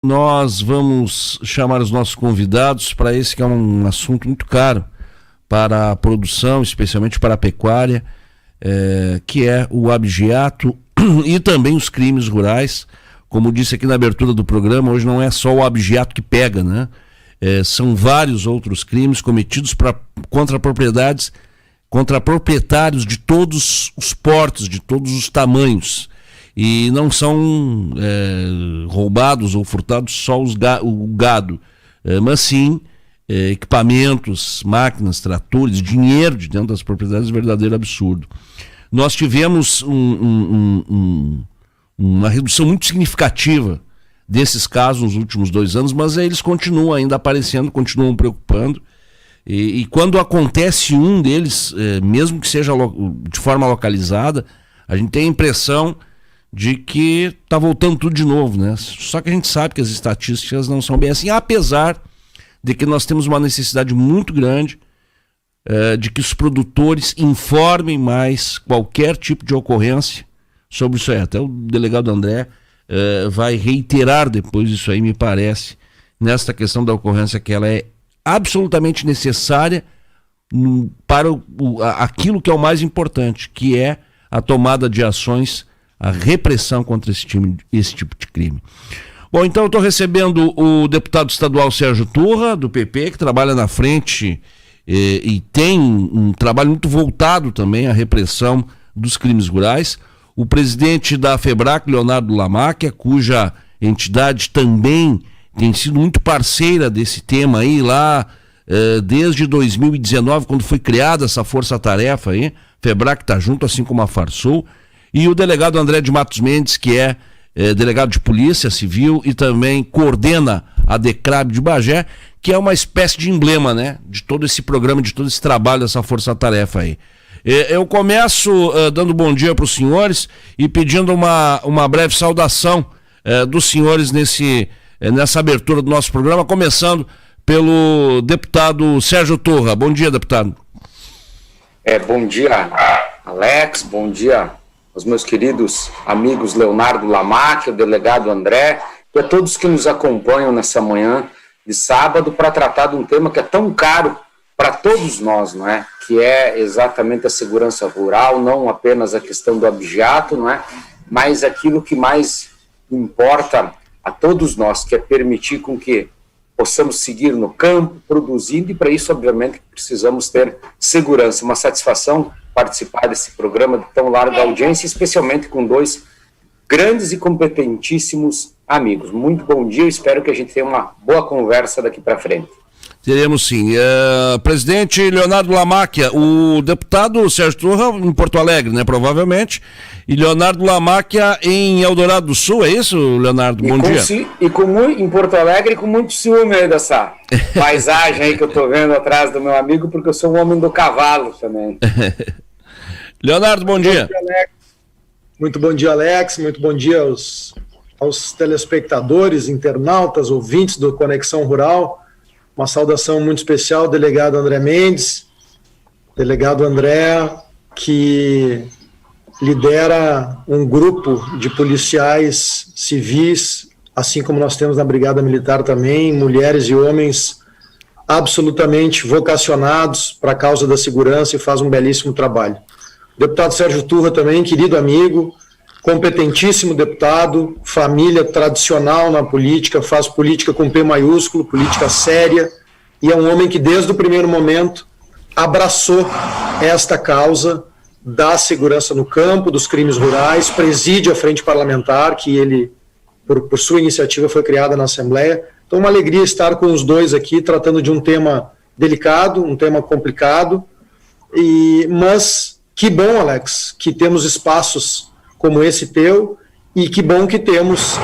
Nós vamos chamar os nossos convidados para esse que é um assunto muito caro para a produção, especialmente para a pecuária, que é o abigeato e também os crimes rurais. Como disse aqui na abertura do programa, hoje não é só o abigeato que pega, né? São vários outros crimes cometidos contra propriedades, contra proprietários de todos os portes, de todos os tamanhos. E não são roubados ou furtados só o gado, mas sim equipamentos, máquinas, tratores, dinheiro de dentro das propriedades, verdadeiro absurdo. Nós tivemos uma redução muito significativa desses casos nos últimos 2 anos, mas eles continuam ainda aparecendo, continuam preocupando. E quando acontece um deles, mesmo que seja de forma localizada, a gente tem a impressão de que está voltando tudo de novo, né? Só que a gente sabe que as estatísticas não são bem assim, apesar de que nós temos uma necessidade muito grande de que os produtores informem mais qualquer tipo de ocorrência sobre isso aí. Até o delegado André vai reiterar depois isso aí, me parece, nesta questão da ocorrência, que ela é absolutamente necessária para aquilo que é o mais importante, que é a tomada de ações, a repressão contra esse tipo de crime. Bom, então eu estou recebendo o deputado estadual Sérgio Turra, do PP, que trabalha na frente e tem um trabalho muito voltado também à repressão dos crimes rurais. O presidente da FEBRAC, Leonardo Lamáquia, cuja entidade também tem sido muito parceira desse tema aí lá desde 2019, quando foi criada essa força-tarefa aí. FEBRAC está junto, assim como a Farsul. E o delegado André de Matos Mendes, que é delegado de Polícia Civil e também coordena a DECRAB de Bagé, que é uma espécie de emblema, né, de todo esse programa, de todo esse trabalho dessa força-tarefa aí. Eu começo dando bom dia para os senhores e pedindo uma breve saudação dos senhores nessa abertura do nosso programa, começando pelo deputado Sérgio Turra. Bom dia, deputado. Bom dia, Alex, bom dia aos meus queridos amigos Leonardo Lamáquia, o delegado André, e a todos que nos acompanham nessa manhã de sábado para tratar de um tema que é tão caro para todos nós, não é? Que é exatamente a segurança rural, não apenas a questão do abigeato, não é? Mas aquilo que mais importa a todos nós, que é permitir com que possamos seguir no campo, produzindo, e para isso, obviamente, precisamos ter segurança. Uma satisfação participar desse programa de tão larga audiência, especialmente com 2 grandes e competentíssimos amigos. Muito bom dia, espero que a gente tenha uma boa conversa daqui para frente. Teremos sim. Presidente Leonardo Lamáquia, o deputado Sérgio Turra em Porto Alegre, né, provavelmente, e Leonardo Lamáquia em Eldorado do Sul, é isso, Leonardo? Bom dia. Em Porto Alegre, com muito ciúme aí dessa paisagem aí que eu estou vendo atrás do meu amigo, porque eu sou um homem do cavalo também. Leonardo, bom dia. Muito bom dia, Alex. Muito bom dia aos telespectadores, internautas, ouvintes do Conexão Rural. Uma saudação muito especial ao delegado André Mendes, delegado André, que lidera um grupo de policiais civis, assim como nós temos na Brigada Militar também, mulheres e homens absolutamente vocacionados para a causa da segurança, e faz um belíssimo trabalho. O deputado Sérgio Turra também, querido amigo, competentíssimo deputado, família tradicional na política, faz política com P maiúsculo, política séria, e é um homem que desde o primeiro momento abraçou esta causa da segurança no campo, dos crimes rurais, preside a frente parlamentar, que ele, por sua iniciativa, foi criada na Assembleia. Então, uma alegria estar com os dois aqui, tratando de um tema delicado, um tema complicado, mas que bom, Alex, que temos espaços como esse teu, e que bom que temos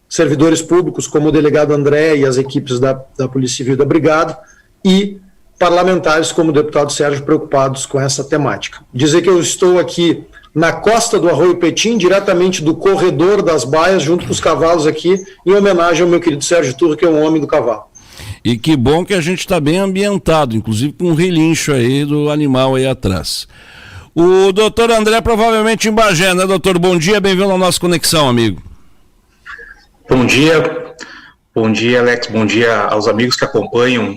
servidores públicos como o delegado André e as equipes da Polícia Civil e da Brigada, e parlamentares como o deputado Sérgio preocupados com essa temática. Dizer que eu estou aqui na costa do Arroio Petim, diretamente do corredor das baias, junto com os cavalos aqui, em homenagem ao meu querido Sérgio Turra, que é um homem do cavalo. E que bom que a gente está bem ambientado, inclusive com um relincho aí do animal aí atrás. O doutor André provavelmente em Bagé, né, doutor? Bom dia, bem-vindo à nossa conexão, amigo. Bom dia, Bom dia, Alex. Bom dia aos amigos que acompanham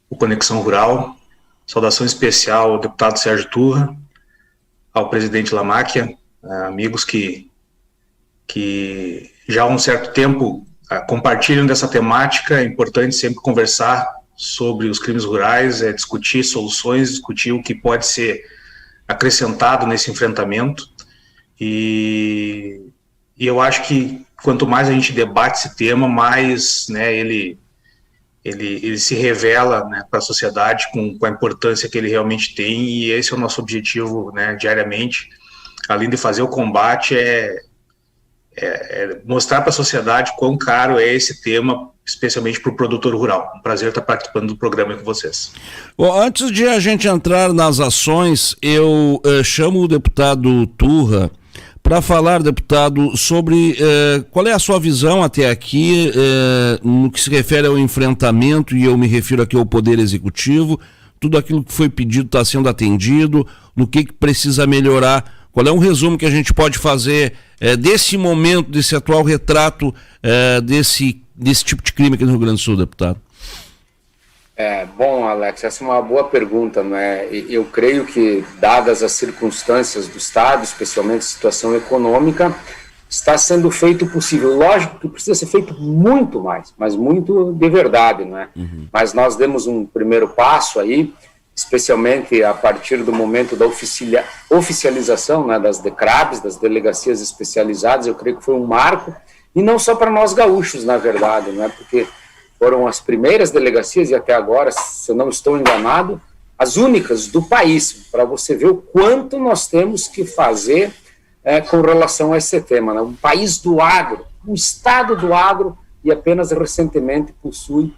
o Conexão Rural. Saudação especial ao deputado Sérgio Turra, ao presidente Lamáquia, amigos que já há um certo tempo compartilham dessa temática. É importante sempre conversar sobre os crimes rurais, discutir soluções, discutir o que pode ser acrescentado nesse enfrentamento. E eu acho que quanto mais a gente debate esse tema, mais, né, ele se revela, né, para a sociedade com a importância que ele realmente tem, e esse é o nosso objetivo, né, diariamente, além de fazer o combate, mostrar para a sociedade quão caro é esse tema, especialmente para o produtor rural. Um prazer estar participando do programa com vocês. Bom, antes de a gente entrar nas ações, eu chamo o deputado Turra para falar, deputado, sobre qual é a sua visão até aqui no que se refere ao enfrentamento, e eu me refiro aqui ao Poder Executivo. Tudo aquilo que foi pedido está sendo atendido, no que precisa melhorar. Qual é um resumo que a gente pode fazer desse momento, desse atual retrato desse tipo de crime aqui no Rio Grande do Sul, deputado? Bom, Alex, essa é uma boa pergunta, né? Eu creio que, dadas as circunstâncias do Estado, especialmente a situação econômica, está sendo feito o possível. Lógico que precisa ser feito muito mais, mas muito de verdade, não é? Uhum. Mas nós demos um primeiro passo aí, especialmente a partir do momento da oficialização, né, das DECRABs, das delegacias especializadas. Eu creio que foi um marco, e não só para nós gaúchos, na verdade, não é? Porque foram as primeiras delegacias, e até agora, se eu não estou enganado, as únicas do país, para você ver o quanto nós temos que fazer com relação a esse tema, né? Um país do agro, um estado do agro, e apenas recentemente possui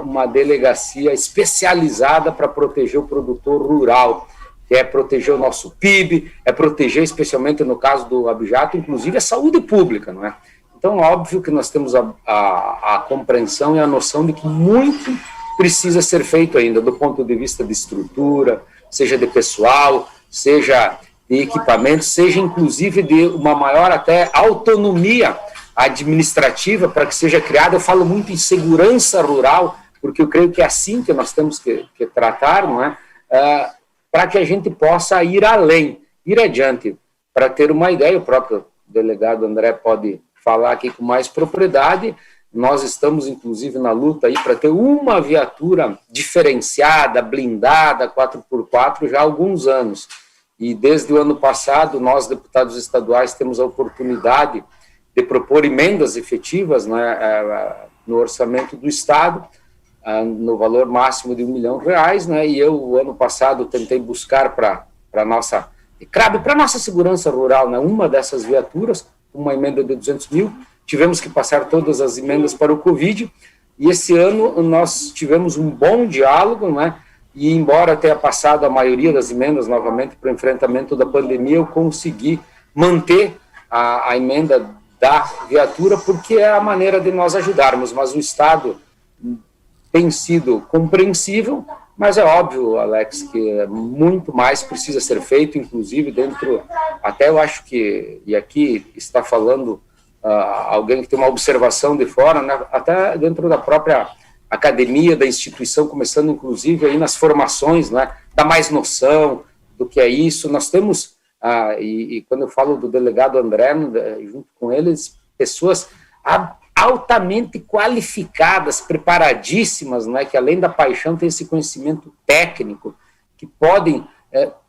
uma delegacia especializada para proteger o produtor rural, que é proteger o nosso PIB, é proteger, especialmente no caso do Abijato, inclusive a saúde pública, não é? Então, óbvio que nós temos a compreensão e a noção de que muito precisa ser feito ainda, do ponto de vista de estrutura, seja de pessoal, seja de equipamento, seja inclusive de uma maior até autonomia administrativa para que seja criada. Eu falo muito em segurança rural, porque eu creio que é assim que nós temos que tratar, não é? Para que a gente possa ir além, ir adiante. Para ter uma ideia, o próprio delegado André pode falar aqui com mais propriedade, nós estamos inclusive na luta aí para ter uma viatura diferenciada, blindada, 4x4 já há alguns anos, e desde o ano passado nós, deputados estaduais, temos a oportunidade de propor emendas efetivas, né, no orçamento do Estado, no valor máximo de R$1 milhão, né, e eu, o ano passado, tentei buscar para a nossa segurança rural, né, uma dessas viaturas, uma emenda de 200 mil, tivemos que passar todas as emendas para o Covid, e esse ano nós tivemos um bom diálogo, né, e embora tenha passado a maioria das emendas novamente para o enfrentamento da pandemia, eu consegui manter a emenda da viatura, porque é a maneira de nós ajudarmos, mas o Estado tem sido compreensível, mas é óbvio, Alex, que muito mais precisa ser feito, inclusive dentro, até eu acho que, e aqui está falando alguém que tem uma observação de fora, né, até dentro da própria academia, da instituição, começando inclusive aí nas formações, né, dá mais noção do que é isso. Nós temos, e quando eu falo do delegado André, junto com eles, pessoas altamente qualificadas, preparadíssimas, né, que além da paixão tem esse conhecimento técnico, que podem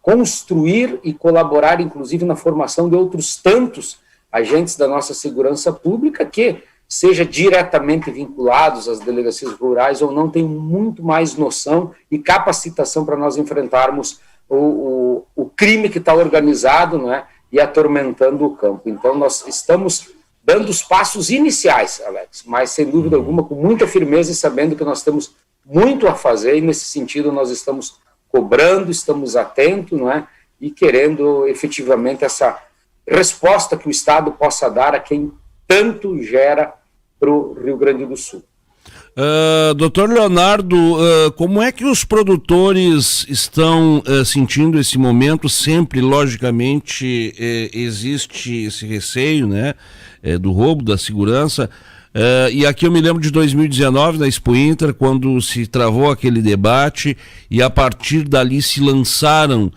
construir e colaborar, inclusive, na formação de outros tantos agentes da nossa segurança pública que, seja diretamente vinculados às delegacias rurais ou não, tem muito mais noção e capacitação para nós enfrentarmos o crime que está organizado, né, e atormentando o campo. Então, nós estamos dando os passos iniciais, Alex, mas sem dúvida alguma, com muita firmeza e sabendo que nós temos muito a fazer, e nesse sentido nós estamos cobrando, estamos atentos, não é? E querendo efetivamente essa resposta que o Estado possa dar a quem tanto gera para o Rio Grande do Sul. Doutor Leonardo, como é que os produtores estão sentindo esse momento? Sempre, logicamente, existe esse receio, né, do roubo, da segurança, E aqui eu me lembro de 2019, na Expo Inter, quando se travou aquele debate e a partir dali se lançaram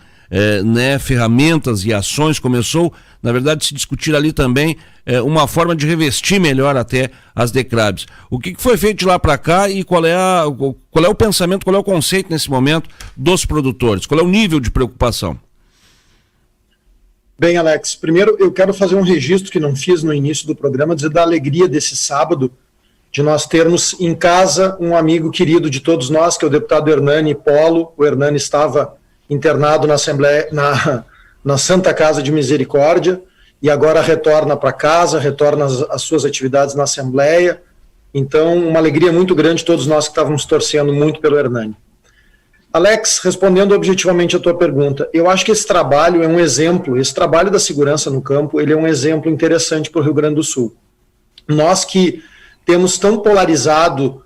ferramentas e ações. Começou, na verdade, a se discutir ali também uma forma de revestir melhor até as DECRABs. O que foi feito de lá para cá e qual é o pensamento, qual é o conceito nesse momento dos produtores? Qual é o nível de preocupação? Bem, Alex, primeiro eu quero fazer um registro que não fiz no início do programa, dizer da alegria desse sábado, de nós termos em casa um amigo querido de todos nós, que é o deputado Hernani Polo. O Hernani estava internado na Assembleia, na Santa Casa de Misericórdia, e agora retorna para casa, retorna às suas atividades na Assembleia. Então, uma alegria muito grande, todos nós que estávamos torcendo muito pelo Hernani. Alex, respondendo objetivamente a tua pergunta, eu acho que esse trabalho é um exemplo, esse trabalho da segurança no campo, ele é um exemplo interessante para o Rio Grande do Sul. Nós que temos tão polarizado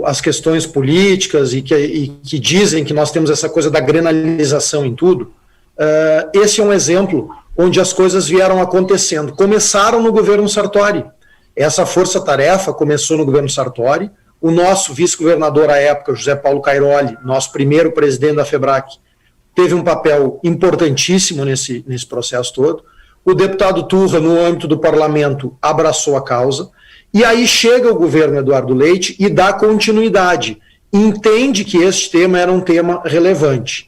as questões políticas e que dizem que nós temos essa coisa da granalização em tudo, esse é um exemplo onde as coisas vieram acontecendo. Começaram no governo Sartori. Essa força-tarefa começou no governo Sartori. O nosso vice-governador à época, José Paulo Cairoli, nosso primeiro presidente da FEBRAC, teve um papel importantíssimo nesse processo todo. O deputado Turra, no âmbito do parlamento, abraçou a causa. E aí chega o governo Eduardo Leite e dá continuidade. Entende que este tema era um tema relevante.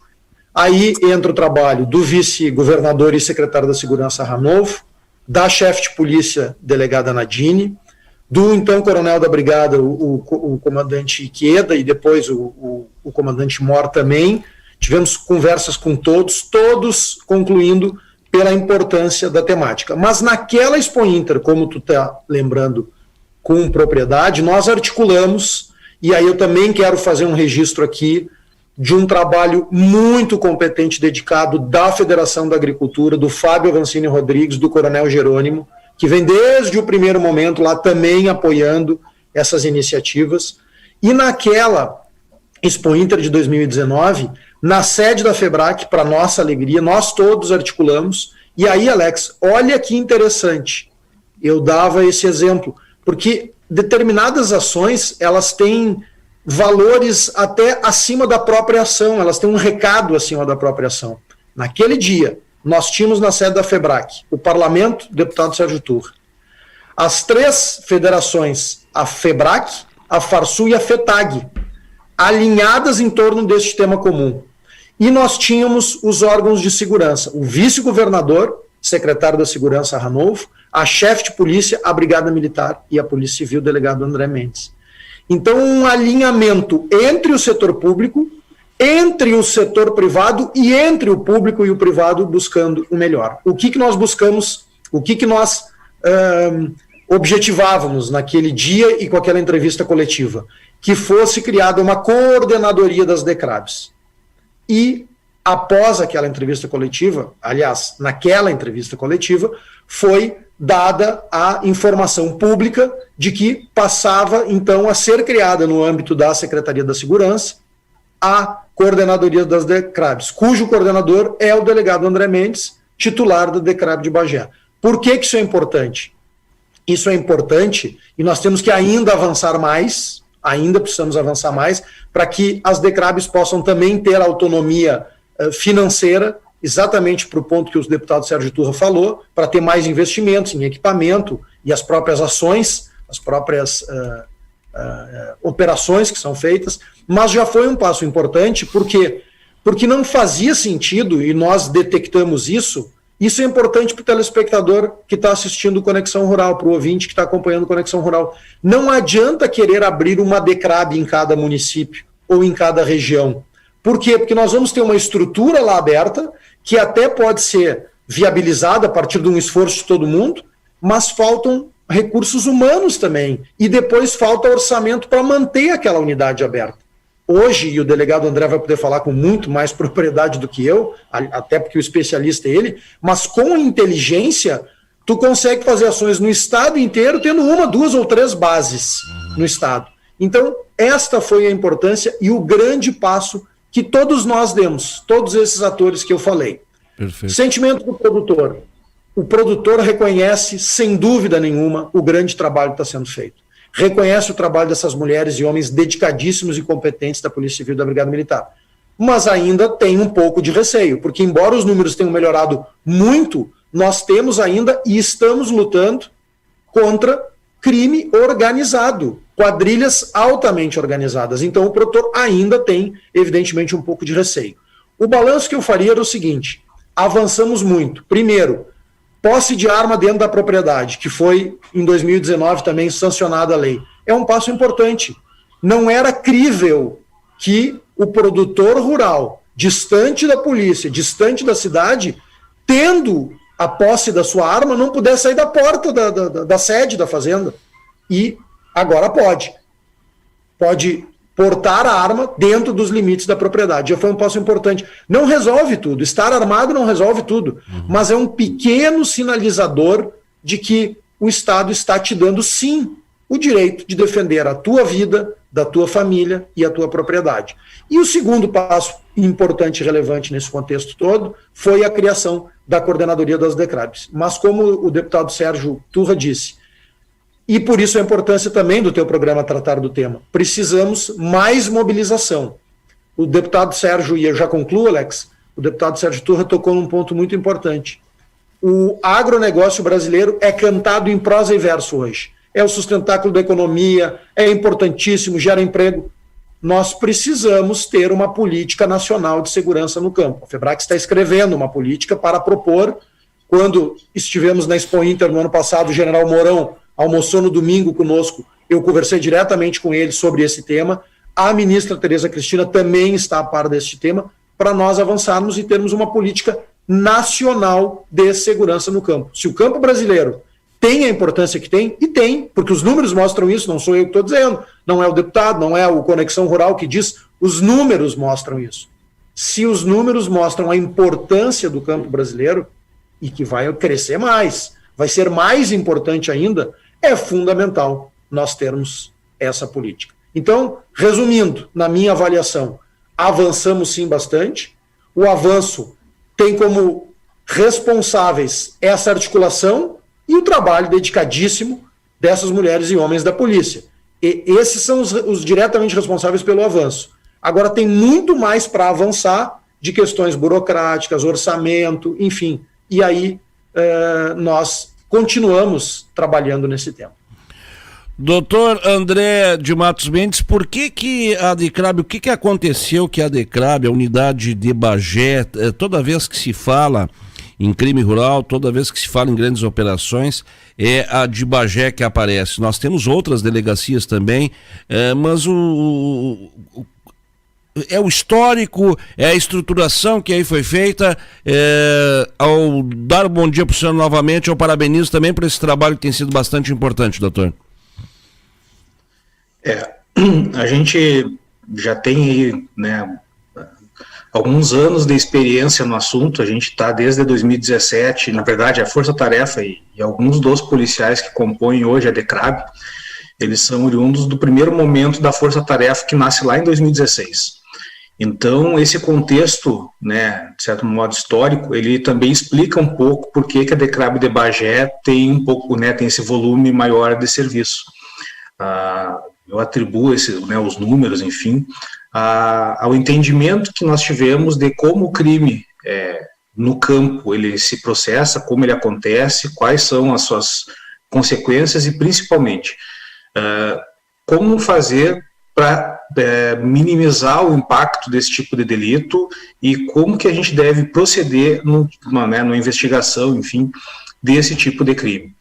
Aí entra o trabalho do vice-governador e secretário da Segurança Ranolfo, da chefe de polícia, delegada Nadine, do então coronel da brigada, o comandante Iqueda, e depois o comandante Mor também. Tivemos conversas com todos concluindo pela importância da temática. Mas naquela Expo Inter, como tu está lembrando com propriedade, nós articulamos, e aí eu também quero fazer um registro aqui de um trabalho muito competente, dedicado da Federação da Agricultura, do Fábio Avancini Rodrigues, do coronel Jerônimo, que vem desde o primeiro momento lá também apoiando essas iniciativas. E naquela Expo Inter de 2019, na sede da FEBRAC, para nossa alegria, nós todos articulamos. E aí, Alex, olha que interessante, eu dava esse exemplo, porque determinadas ações, elas têm valores até acima da própria ação, elas têm um recado acima da própria ação. Naquele dia, nós tínhamos na sede da FEBRAC o parlamento, o deputado Sérgio Turra, as 3 federações, a FEBRAC, a FARSU e a FETAG, alinhadas em torno deste tema comum. E nós tínhamos os órgãos de segurança, o vice-governador, secretário da Segurança Ranolfo, a chefe de polícia, a Brigada Militar e a Polícia Civil, o delegado André Mendes. Então, um alinhamento entre o setor público, entre o setor privado e entre o público e o privado, buscando o melhor. O que nós buscamos, o que nós objetivávamos naquele dia e com aquela entrevista coletiva? Que fosse criada uma coordenadoria das DECRABs. E, após aquela entrevista coletiva, aliás, naquela entrevista coletiva, foi dada a informação pública de que passava, então, a ser criada no âmbito da Secretaria da Segurança a coordenadoria das DECRABs, cujo coordenador é o delegado André Mendes, titular da DECRAB de Bagé. Por que isso é importante? Isso é importante e nós temos que ainda avançar mais, ainda precisamos avançar mais, para que as DECRABs possam também ter autonomia financeira, exatamente para o ponto que o deputado Sérgio Turra falou, para ter mais investimentos em equipamento e as próprias ações, as próprias operações que são feitas, mas já foi um passo importante, porque não fazia sentido, e nós detectamos isso é importante para o telespectador que está assistindo Conexão Rural, para o ouvinte que está acompanhando Conexão Rural. Não adianta querer abrir uma DECRAB em cada município ou em cada região. Por quê? Porque nós vamos ter uma estrutura lá aberta, que até pode ser viabilizada a partir de um esforço de todo mundo, mas faltam recursos humanos também, e depois falta orçamento para manter aquela unidade aberta. Hoje, e o delegado André vai poder falar com muito mais propriedade do que eu, até porque o especialista é ele, mas com inteligência, tu consegue fazer ações no estado inteiro, tendo 1, 2 ou 3 bases no estado. Então, esta foi a importância e o grande passo que todos nós demos, todos esses atores que eu falei. Perfeito. Sentimento do produtor. O produtor reconhece, sem dúvida nenhuma, o grande trabalho que está sendo feito. reconhece o trabalho dessas mulheres e homens dedicadíssimos e competentes da Polícia Civil e da Brigada Militar. Mas ainda tem um pouco de receio, porque embora os números tenham melhorado muito, nós temos ainda e estamos lutando contra crime organizado, quadrilhas altamente organizadas. Então o produtor ainda tem, evidentemente, um pouco de receio. O balanço que eu faria era o seguinte: avançamos muito. Primeiro, posse de arma dentro da propriedade, que foi, em 2019, também sancionada a lei. É um passo importante. Não era crível que o produtor rural, distante da polícia, distante da cidade, tendo a posse da sua arma, não pudesse sair da porta da sede da fazenda. E agora pode. Pode portar a arma dentro dos limites da propriedade. Já foi um passo importante. Não resolve tudo. Estar armado não resolve tudo. Mas é um pequeno sinalizador de que o Estado está te dando, sim, o direito de defender a tua vida, da tua família e a tua propriedade. E o segundo passo importante e relevante nesse contexto todo foi a criação da Coordenadoria das DECRABs. Mas como o deputado Sérgio Turra disse, e por isso a importância também do teu programa tratar do tema, precisamos mais mobilização. O deputado Sérgio, e eu já concluo, Alex, o deputado Sérgio Turra tocou num ponto muito importante. O agronegócio brasileiro é cantado em prosa e verso hoje. É o sustentáculo da economia, é importantíssimo, gera emprego. Nós precisamos ter uma política nacional de segurança no campo. A FEBRAC está escrevendo uma política para propor. Quando estivemos na Expo Inter no ano passado, o general Mourão almoçou no domingo conosco, eu conversei diretamente com ele sobre esse tema. A ministra Tereza Cristina também está a par deste tema, para nós avançarmos e termos uma política nacional de segurança no campo. Se o campo brasileiro tem a importância que tem, e tem, porque os números mostram isso, não sou eu que estou dizendo, não é o deputado, não é o Conexão Rural que diz, os números mostram isso. Se os números mostram a importância do campo brasileiro, e que vai crescer mais, vai ser mais importante ainda, é fundamental nós termos essa política. Então, resumindo, na minha avaliação, avançamos sim bastante, o avanço tem como responsáveis essa articulação e o trabalho dedicadíssimo dessas mulheres e homens da polícia. E esses são os diretamente responsáveis pelo avanço. Agora tem muito mais para avançar de questões burocráticas, orçamento, enfim. E aí nós continuamos trabalhando nesse tema. Doutor André de Matos Mendes, por que a DECRAB, o que aconteceu que a DECRAB, a unidade de Bagé, toda vez que se fala em crime rural, toda vez que se fala em grandes operações, é a de Bagé que aparece. Nós temos outras delegacias também, mas é o histórico, é a estruturação que aí foi feita. Ao dar um bom dia para o senhor novamente, eu parabenizo também por esse trabalho que tem sido bastante importante, doutor. A gente já tem aí, né, alguns anos de experiência no assunto. A gente está desde 2017, na verdade a Força Tarefa e alguns dos policiais que compõem hoje a DECRAB, eles são oriundos do primeiro momento da Força Tarefa, que nasce lá em 2016. Então, esse contexto, né, de certo modo histórico, ele também explica um pouco por que a DECRAB de Bagé tem um pouco, né, tem esse volume maior de serviço. Eu atribuo os números, enfim, ao entendimento que nós tivemos de como o crime no campo ele se processa, como ele acontece, quais são as suas consequências e, principalmente, como fazer para minimizar o impacto desse tipo de delito e como que a gente deve proceder numa investigação, enfim, desse tipo de crime.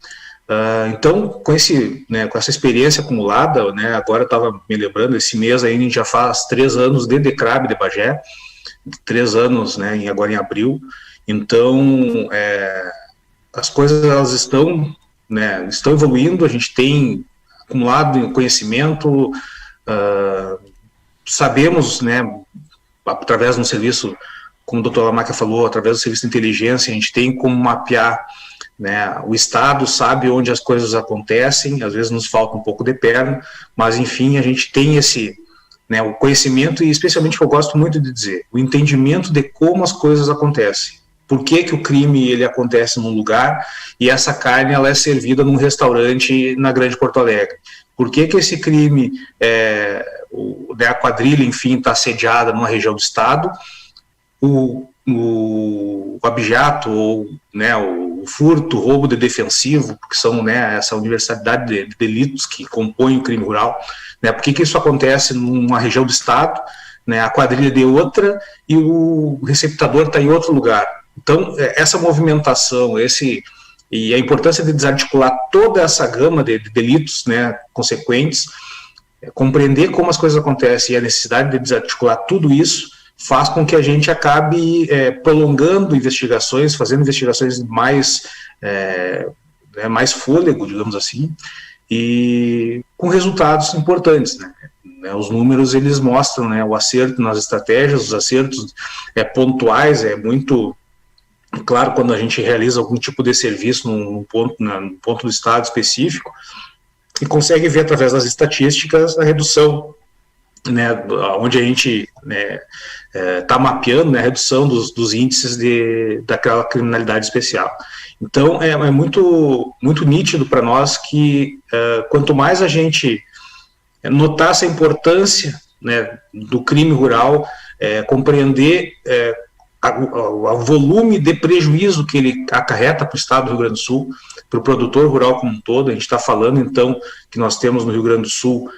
Então, com essa experiência acumulada, né, agora eu estava me lembrando, esse mês aí a gente já faz 3 anos de DECRAB de Bagé, 3 anos, né, agora em abril. Então, as coisas elas estão evoluindo, a gente tem acumulado conhecimento, sabemos, né, através de um serviço, como o doutor Lamáquia falou, através do serviço de inteligência, a gente tem como mapear, né, o Estado sabe onde as coisas acontecem, às vezes nos falta um pouco de perna, mas enfim, a gente tem o conhecimento e especialmente, que eu gosto muito de dizer, o entendimento de como as coisas acontecem. Por que o crime ele acontece num lugar e essa carne ela é servida num restaurante na Grande Porto Alegre? Por que esse crime, a quadrilha, enfim, está sediada numa região do estado, o abigeato, ou, né, o furto, o roubo de defensivo, que são, né, essa universalidade de delitos que compõem o crime rural, né, por que isso acontece numa região do estado, né, a quadrilha de outra e o receptador está em outro lugar. Então, essa movimentação, e a importância de desarticular toda essa gama de delitos, né, consequentes, compreender como as coisas acontecem e a necessidade de desarticular tudo isso faz com que a gente acabe prolongando investigações, fazendo investigações mais fôlego, digamos assim, e com resultados importantes, né? Os números, eles mostram, né, o acerto nas estratégias, os acertos pontuais, muito claro quando a gente realiza algum tipo de serviço num ponto do estado específico, e consegue ver através das estatísticas a redução, né, onde a gente está mapeando, né, a redução dos índices daquela criminalidade especial. Então, é muito, muito nítido para nós que quanto mais a gente notar essa importância, né, do crime rural, compreender o volume de prejuízo que ele acarreta para o estado do Rio Grande do Sul, para o produtor rural como um todo. A gente está falando, então, que nós temos no Rio Grande do Sul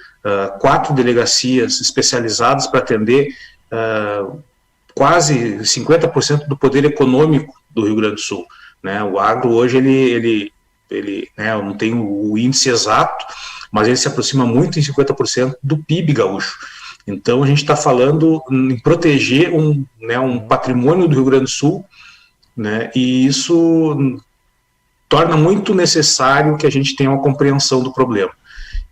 4 delegacias especializadas para atender quase 50% do poder econômico do Rio Grande do Sul, né? O agro hoje, ele né, eu não tenho o índice exato, mas ele se aproxima muito em 50% do PIB gaúcho. Então, a gente está falando em proteger um patrimônio do Rio Grande do Sul, né, e isso torna muito necessário que a gente tenha uma compreensão do problema.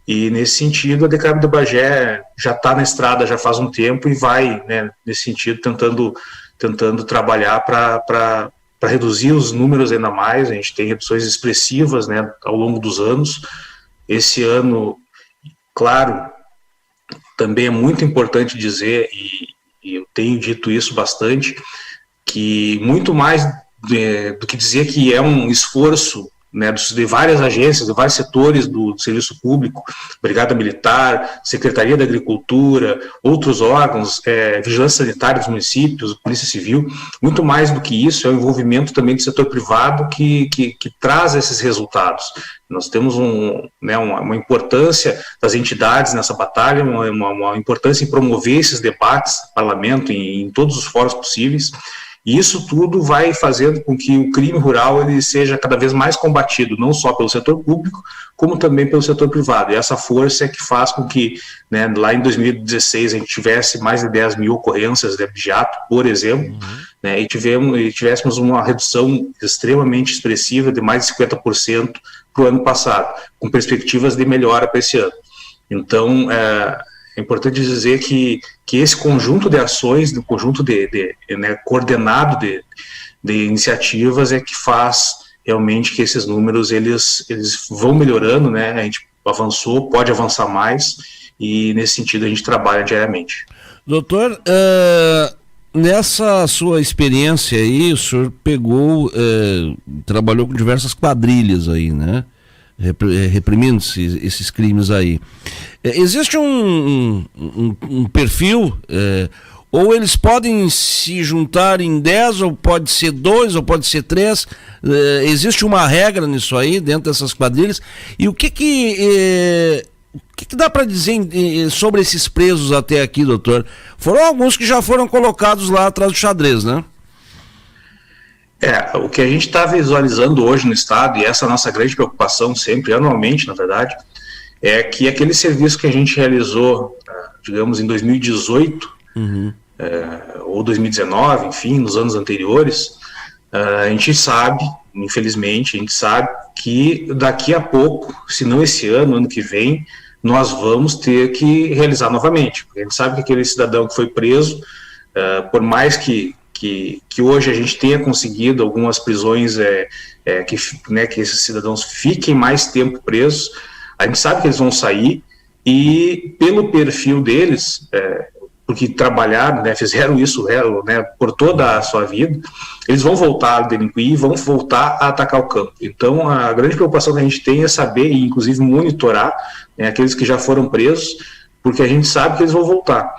E, nesse sentido, a DECAB de Bagé já está na estrada já faz um tempo e vai, né, nesse sentido, tentando trabalhar para reduzir os números ainda mais. A gente tem reduções expressivas, né, ao longo dos anos. Esse ano, claro, também é muito importante dizer, e eu tenho dito isso bastante, que muito mais do que dizer que é um esforço, né, de várias agências, de vários setores do serviço público, Brigada Militar, Secretaria da Agricultura, outros órgãos, Vigilância Sanitária dos municípios, Polícia Civil, muito mais do que isso, é o envolvimento também do setor privado que traz esses resultados. Nós temos uma importância das entidades nessa batalha, uma importância em promover esses debates no parlamento, em todos os fóruns possíveis. E isso tudo vai fazendo com que o crime rural ele seja cada vez mais combatido, não só pelo setor público, como também pelo setor privado. E essa força é que faz com que, né, lá em 2016 a gente tivesse mais de 10 mil ocorrências de abigeato, por exemplo, né, e tivéssemos uma redução extremamente expressiva de mais de 50% para o ano passado, com perspectivas de melhora para esse ano. Então, é importante dizer que esse conjunto de ações, um conjunto coordenado de iniciativas é que faz realmente que esses números eles vão melhorando, né? A gente avançou, pode avançar mais, e nesse sentido a gente trabalha diariamente. Doutor, nessa sua experiência aí, o senhor trabalhou com diversas quadrilhas aí, né? Reprimindo esses crimes aí. Existe um perfil, ou eles podem se juntar em 10, ou pode ser 2, ou pode ser 3, existe uma regra nisso aí, dentro dessas quadrilhas, e o que dá para dizer sobre esses presos até aqui, doutor? Foram alguns que já foram colocados lá atrás do xadrez, né? O que a gente está visualizando hoje no Estado, e essa é a nossa grande preocupação sempre, anualmente, na verdade, é que aquele serviço que a gente realizou, digamos, em 2018, ou 2019, enfim, nos anos anteriores, a gente sabe, infelizmente, que daqui a pouco, se não esse ano que vem, nós vamos ter que realizar novamente. Porque a gente sabe que aquele cidadão que foi preso, por mais que hoje a gente tenha conseguido algumas prisões que esses cidadãos fiquem mais tempo presos, a gente sabe que eles vão sair, e pelo perfil deles, porque trabalharam, né, fizeram isso, né, por toda a sua vida, eles vão voltar a delinquir e vão voltar a atacar o campo. Então, a grande preocupação que a gente tem é saber e, inclusive, monitorar, né, aqueles que já foram presos, porque a gente sabe que eles vão voltar.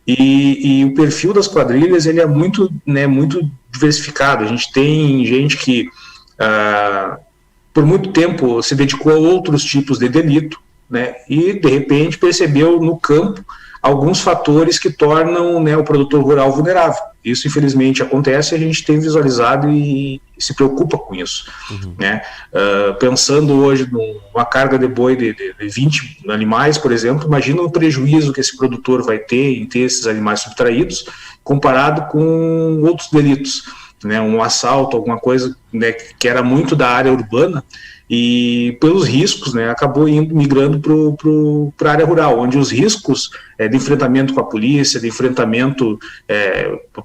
E o perfil das quadrilhas, ele é muito, né, muito diversificado. A gente tem gente que, por muito tempo, se dedicou a outros tipos de delito, né, e, de repente, percebeu no campo alguns fatores que tornam, né, o produtor rural vulnerável. Isso, infelizmente, acontece e a gente tem visualizado e se preocupa com isso. Né? Pensando hoje numa carga de boi de 20 animais, por exemplo, imagina o prejuízo que esse produtor vai ter em ter esses animais subtraídos comparado com outros delitos, né? Um assalto, alguma coisa, né, que era muito da área urbana, e pelos riscos, né, acabou migrando para a área rural, onde os riscos de enfrentamento com a polícia, de enfrentamento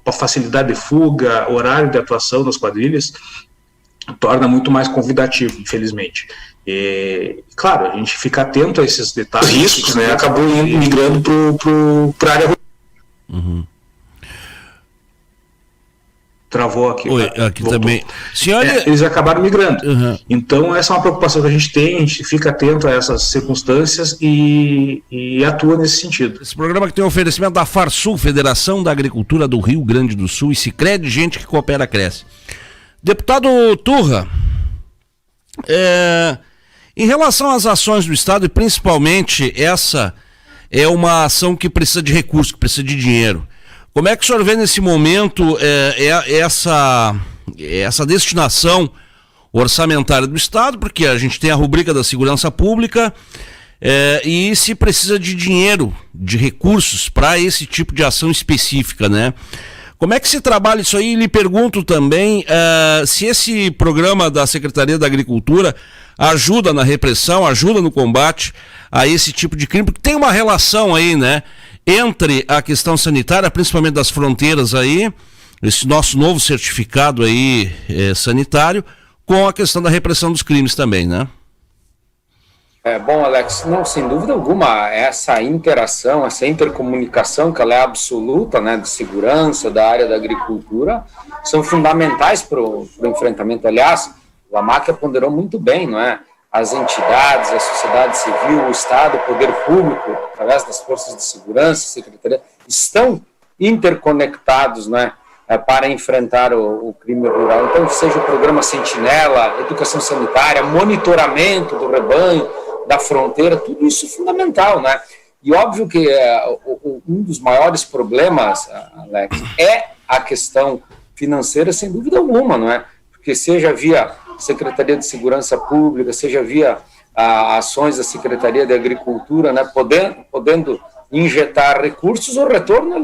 para facilidade de fuga, horário de atuação das quadrilhas, torna muito mais convidativo, infelizmente. E, claro, a gente fica atento a esses detalhes, riscos, né, acabou migrando para a área rural. Uhum. Travou aqui. Oi, aqui voltou. Também. Senhora... eles acabaram migrando. Uhum. Então, essa é uma preocupação que a gente tem, a gente fica atento a essas circunstâncias e atua nesse sentido. Esse programa que tem um oferecimento da Farsul, Federação da Agricultura do Rio Grande do Sul, e Sicredi, gente que coopera, cresce. Deputado Turra, em relação às ações do Estado, e principalmente essa é uma ação que precisa de recursos, que precisa de dinheiro. Como é que o senhor vê nesse momento essa destinação orçamentária do Estado? Porque a gente tem a rubrica da segurança pública e se precisa de dinheiro, de recursos para esse tipo de ação específica, né? Como é que se trabalha isso aí? E lhe pergunto também se esse programa da Secretaria da Agricultura ajuda na repressão, ajuda no combate a esse tipo de crime, porque tem uma relação aí, né? Entre a questão sanitária, principalmente das fronteiras aí, esse nosso novo certificado aí sanitário, com a questão da repressão dos crimes também, né? Bom, Alex, não, sem dúvida alguma, essa interação, essa intercomunicação, que ela é absoluta, né, de segurança, da área da agricultura, são fundamentais para o enfrentamento. Aliás, o Lamáquia ponderou muito bem, não é? As entidades, a sociedade civil, o Estado, o poder público, através das forças de segurança, secretaria, estão interconectados, né, para enfrentar o crime rural. Então, seja o programa Sentinela, educação sanitária, monitoramento do rebanho, da fronteira, tudo isso é fundamental, né? E óbvio que um dos maiores problemas, Alex, é a questão financeira, sem dúvida alguma, não é? Porque seja via Secretaria de Segurança Pública, seja via ações da Secretaria de Agricultura, né, podendo injetar recursos, o retorno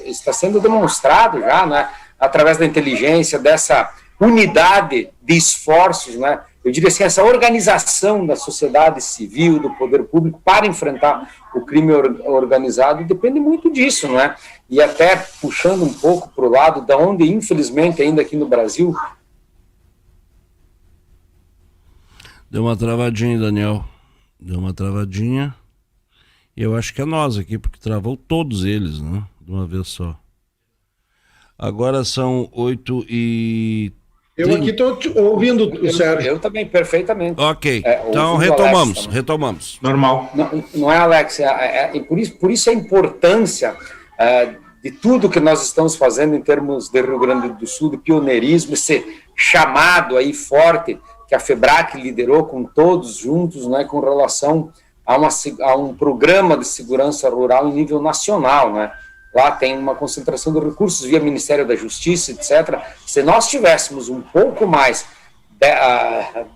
está sendo demonstrado já, né, através da inteligência, dessa unidade de esforços, né, eu diria assim, essa organização da sociedade civil, do poder público para enfrentar o crime organizado depende muito disso, não é? E até puxando um pouco para o lado da onde, infelizmente, ainda aqui no Brasil... Deu uma travadinha, Daniel. Deu uma travadinha. E eu acho que é nós aqui, porque travou todos eles, né? De uma vez só. Agora são 8h30. Eu aqui estou ouvindo o Sérgio. Eu também, perfeitamente. Ok, então retomamos. Normal. Não é, Alex? Por isso a importância de tudo que nós estamos fazendo em termos de Rio Grande do Sul, de pioneirismo, esse chamado aí forte que a FEBRAC liderou com todos juntos, né, com relação a um programa de segurança rural em nível nacional, né? Lá tem uma concentração de recursos via Ministério da Justiça, etc. Se nós tivéssemos um pouco mais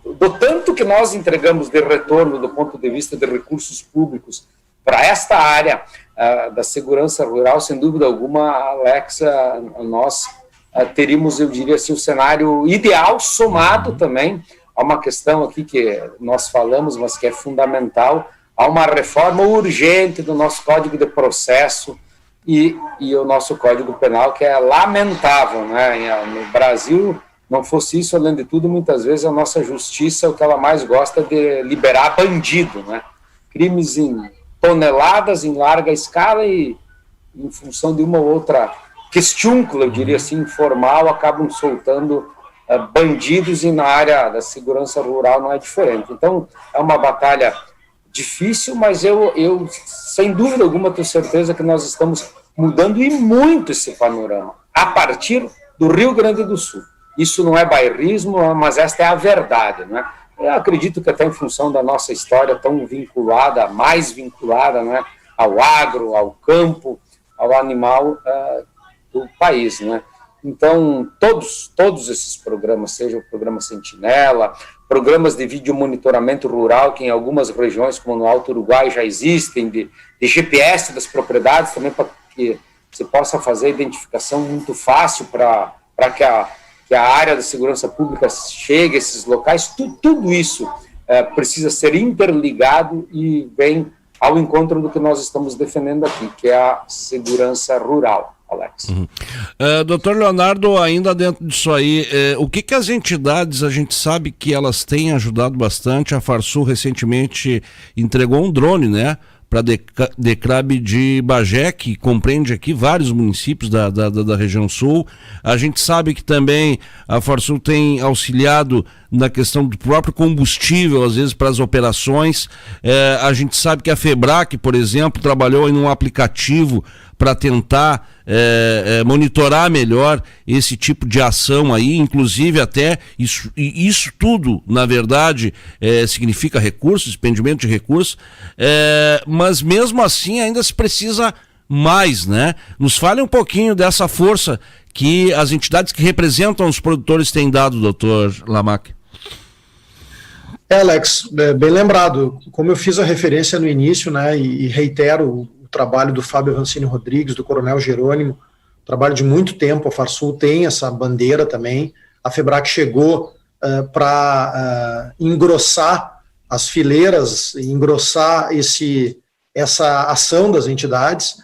do tanto que nós entregamos de retorno do ponto de vista de recursos públicos para esta área da segurança rural, sem dúvida alguma, Alex, nós teríamos, eu diria assim, o cenário ideal, somado também a uma questão aqui que nós falamos, mas que é fundamental, a uma reforma urgente do nosso Código de Processo e o nosso Código Penal, que é lamentável, né? No Brasil, não fosse isso, além de tudo, muitas vezes a nossa justiça é o que ela mais gosta de liberar bandido, né? Crimes em toneladas, em larga escala, e em função de uma outra questiúncula, eu diria assim, informal, acabam soltando bandidos, e na área da segurança rural não é diferente. Então, é uma batalha difícil, mas eu sem dúvida alguma, tenho certeza que nós estamos mudando e muito esse panorama, a partir do Rio Grande do Sul. Isso não é bairrismo, mas esta é a verdade, né? Eu acredito que até em função da nossa história tão vinculada, mais vinculada, né, ao agro, ao campo, ao animal do país, né? Então, todos esses programas, seja o programa Sentinela, programas de vídeo monitoramento rural, que em algumas regiões, como no Alto Uruguai, já existem, de GPS das propriedades, também para que você possa fazer a identificação muito fácil para que a área da segurança pública chegue a esses locais, tudo isso precisa ser interligado e vem ao encontro do que nós estamos defendendo aqui, que é a segurança rural. Alex. Doutor Leonardo, ainda dentro disso aí, o que as entidades, a gente sabe que elas têm ajudado bastante. A Farsul recentemente entregou um drone, né, para DECRAB de Bagé, que compreende aqui vários municípios da região sul. A gente sabe que também a Farsul tem auxiliado na questão do próprio combustível, às vezes, para as operações. A gente sabe que a FEBRAC, por exemplo, trabalhou em um aplicativo para tentar monitorar melhor esse tipo de ação aí, inclusive até isso tudo, na verdade, significa recursos, expendimento de recursos, mas mesmo assim ainda se precisa mais, né? Nos fale um pouquinho dessa força que as entidades que representam os produtores têm dado, doutor Lamaque. Alex, bem lembrado, como eu fiz a referência no início, né, e reitero o trabalho do Fábio Vancini Rodrigues, do Coronel Jerônimo, trabalho de muito tempo. A Farsul tem essa bandeira também. A FEBRAC chegou para engrossar as fileiras, engrossar essa ação das entidades,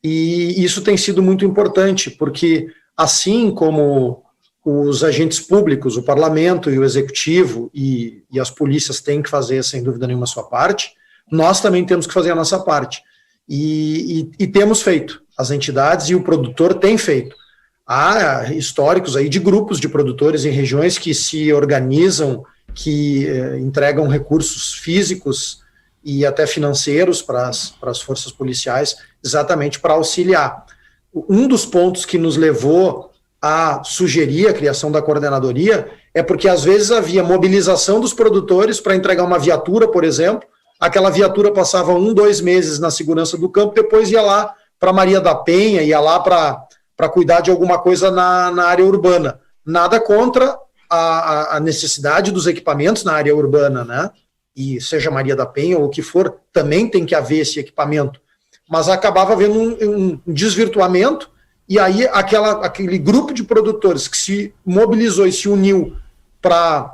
e isso tem sido muito importante, porque assim como os agentes públicos, o parlamento e o executivo e as polícias têm que fazer, sem dúvida nenhuma, a sua parte, nós também temos que fazer a nossa parte. E temos feito, as entidades e o produtor têm feito. Há históricos aí de grupos de produtores em regiões que se organizam, que entregam recursos físicos e até financeiros para as forças policiais, exatamente para auxiliar. Um dos pontos que nos levou a sugerir a criação da coordenadoria é porque às vezes havia mobilização dos produtores para entregar uma viatura, por exemplo. Aquela viatura passava 1-2 meses na segurança do campo, depois ia lá para Maria da Penha, ia lá para cuidar de alguma coisa na área urbana. Nada contra a necessidade dos equipamentos na área urbana, né? E seja Maria da Penha ou o que for, também tem que haver esse equipamento. Mas acabava havendo um desvirtuamento, e aí aquele grupo de produtores que se mobilizou e se uniu para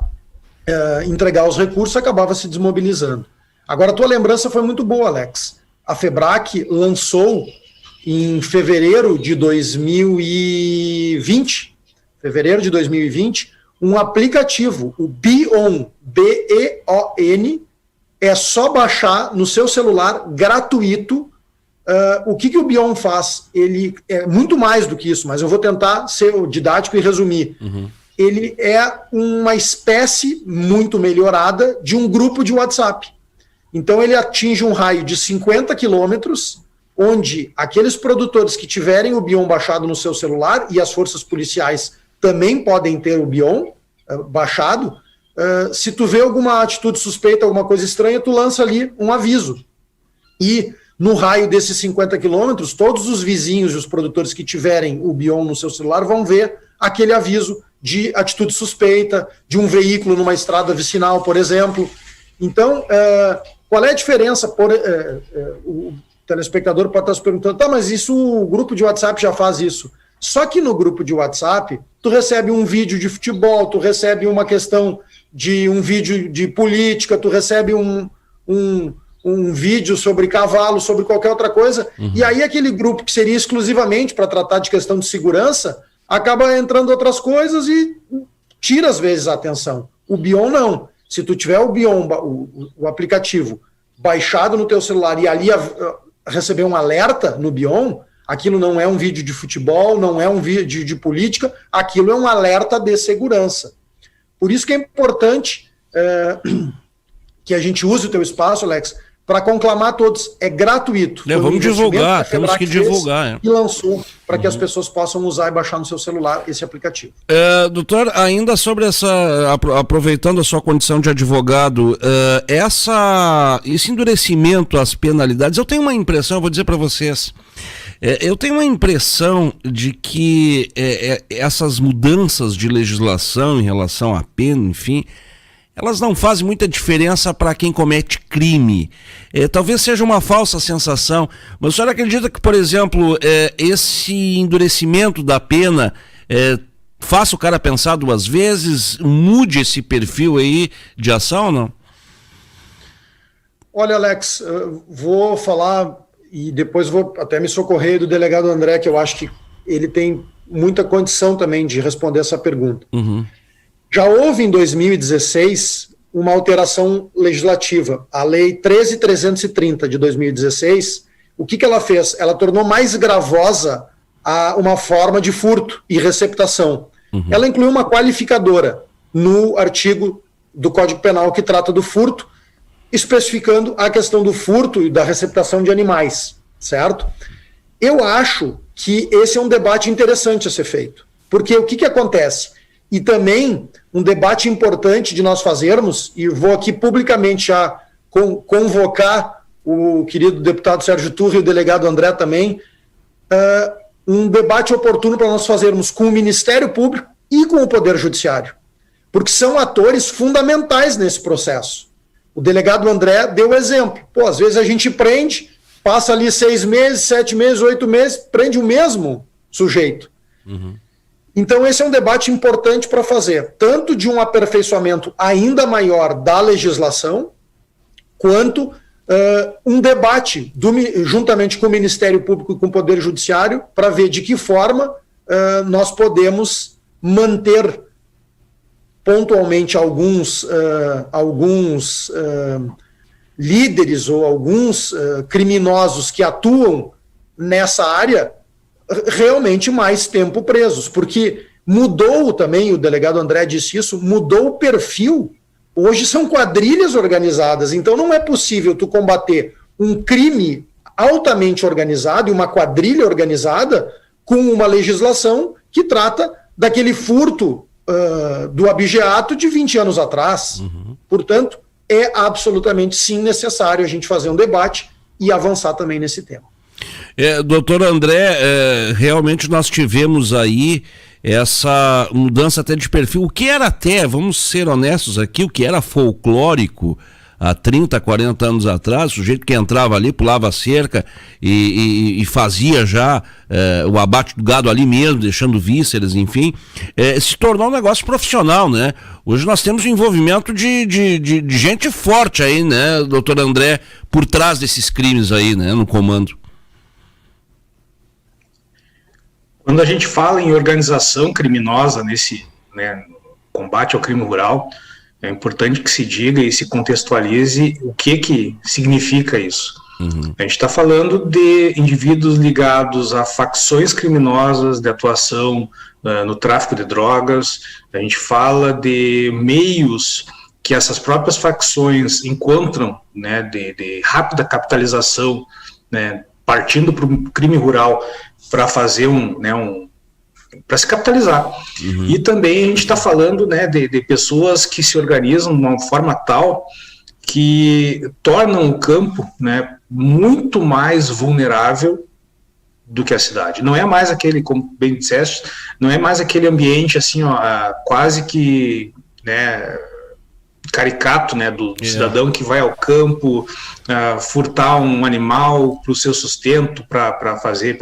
entregar os recursos acabava se desmobilizando. Agora, a tua lembrança foi muito boa, Alex. A FEBRAC lançou em fevereiro de 2020, um aplicativo, o BEON, B-E-O-N, é só baixar no seu celular, gratuito. O que o BEON faz? Ele é muito mais do que isso, mas eu vou tentar ser didático e resumir. Uhum. Ele é uma espécie muito melhorada de um grupo de WhatsApp. Então ele atinge um raio de 50 quilômetros, onde aqueles produtores que tiverem o BEON baixado no seu celular, e as forças policiais também podem ter o BEON baixado, se tu vê alguma atitude suspeita, alguma coisa estranha, tu lança ali um aviso. E no raio desses 50 quilômetros, todos os vizinhos e os produtores que tiverem o BEON no seu celular vão ver aquele aviso de atitude suspeita, de um veículo numa estrada vicinal, por exemplo. Então, qual é a diferença? O telespectador pode estar se perguntando, tá, mas isso o grupo de WhatsApp já faz isso. Só que no grupo de WhatsApp, tu recebe um vídeo de futebol, tu recebe uma questão de um vídeo de política, tu recebe um vídeo sobre cavalo, sobre qualquer outra coisa, e aí aquele grupo que seria exclusivamente para tratar de questão de segurança, acaba entrando outras coisas e tira às vezes a atenção. O BEON não. Se tu tiver o BEON, o aplicativo, baixado no teu celular e ali receber um alerta no BEON, aquilo não é um vídeo de futebol, não é um vídeo de política, aquilo é um alerta de segurança. Por isso que é importante que a gente use o teu espaço, Alex, para conclamar todos. É gratuito. Vamos divulgar, temos que divulgar. E lançou para que as pessoas possam usar e baixar no seu celular esse aplicativo. Doutor, ainda sobre aproveitando a sua condição de advogado, esse endurecimento às penalidades, eu tenho uma impressão, eu vou dizer para vocês, eu tenho uma impressão de que essas mudanças de legislação em relação à pena, enfim, elas não fazem muita diferença para quem comete crime. Talvez seja uma falsa sensação, mas o senhor acredita que, por exemplo, esse endurecimento da pena faça o cara pensar duas vezes, mude esse perfil aí de ação ou não? Olha, Alex, vou falar e depois vou até me socorrer do delegado André, que eu acho que ele tem muita condição também de responder essa pergunta. Uhum. Já houve em 2016 uma alteração legislativa, a Lei 13.330 de 2016. O que ela fez? Ela tornou mais gravosa uma forma de furto e receptação. Uhum. Ela incluiu uma qualificadora no artigo do Código Penal que trata do furto, especificando a questão do furto e da receptação de animais, certo? Eu acho que esse é um debate interessante a ser feito, porque o que acontece? E também um debate importante de nós fazermos, e vou aqui publicamente já convocar o querido deputado Sérgio Turri e o delegado André também, um debate oportuno para nós fazermos com o Ministério Público e com o Poder Judiciário, porque são atores fundamentais nesse processo. O delegado André deu exemplo. Às vezes a gente prende, passa ali 6 meses, 7 meses, 8 meses, prende o mesmo sujeito. Uhum. Então esse é um debate importante para fazer, tanto de um aperfeiçoamento ainda maior da legislação, quanto um debate juntamente com o Ministério Público e com o Poder Judiciário para ver de que forma nós podemos manter pontualmente alguns líderes ou alguns criminosos que atuam nessa área realmente mais tempo presos, porque mudou também, o delegado André disse isso, mudou o perfil. Hoje são quadrilhas organizadas, então não é possível tu combater um crime altamente organizado e uma quadrilha organizada com uma legislação que trata daquele furto do abigeato de 20 anos atrás. Uhum. Portanto, é absolutamente sim necessário a gente fazer um debate e avançar também nesse tema. Doutor André, realmente nós tivemos aí essa mudança até de perfil, o que era até, vamos ser honestos aqui, o que era folclórico há 30, 40 anos atrás, o sujeito que entrava ali, pulava a cerca e fazia já o abate do gado ali mesmo, deixando vísceras, enfim, se tornou um negócio profissional, né? Hoje nós temos o envolvimento de gente forte aí, né, doutor André, por trás desses crimes aí, né, no comando. Quando a gente fala em organização criminosa nesse combate ao crime rural, é importante que se diga e se contextualize o que significa isso. Uhum. A gente está falando de indivíduos ligados a facções criminosas de atuação no tráfico de drogas, a gente fala de meios que essas próprias facções encontram, né, de rápida capitalização, né, partindo para o crime rural para fazer para se capitalizar. Uhum. E também a gente está falando, né, de pessoas que se organizam de uma forma tal que tornam o campo, né, muito mais vulnerável do que a cidade. Não é mais aquele, como bem disseste, não é mais aquele ambiente assim, quase que, né, caricato, né, do cidadão que vai ao campo furtar um animal para o seu sustento, para fazer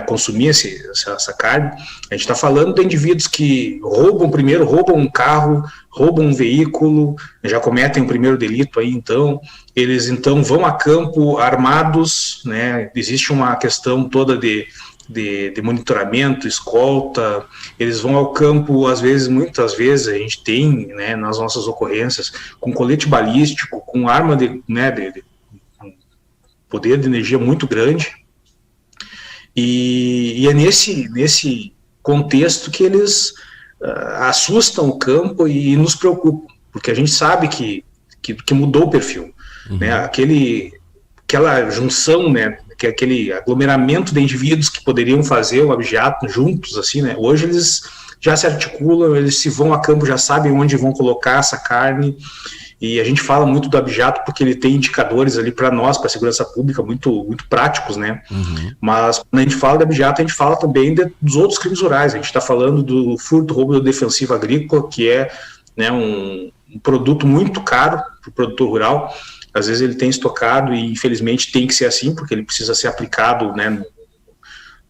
consumir essa carne. A gente está falando de indivíduos que roubam um carro, roubam um veículo, já cometem o primeiro delito aí, então eles então vão a campo armados, né? Existe uma questão toda de monitoramento, escolta, eles vão ao campo, muitas vezes a gente tem, né, nas nossas ocorrências, com colete balístico, com arma poder de energia muito grande, e é nesse contexto que eles assustam o campo e nos preocupam, porque a gente sabe que mudou o perfil, né? Aquela junção, né? Aquele aglomeramento de indivíduos que poderiam fazer o abjeato juntos, assim, né? Hoje eles já se articulam, eles se vão a campo, já sabem onde vão colocar essa carne, e a gente fala muito do abjeato porque ele tem indicadores ali para nós, para a segurança pública, muito, muito práticos, né? Mas quando a gente fala de abjeato, a gente fala também dos outros crimes rurais. A gente está falando do furto, roubo defensivo agrícola, que é, né, um produto muito caro para o produtor rural. Às vezes ele tem estocado e, infelizmente, tem que ser assim, porque ele precisa ser aplicado, né,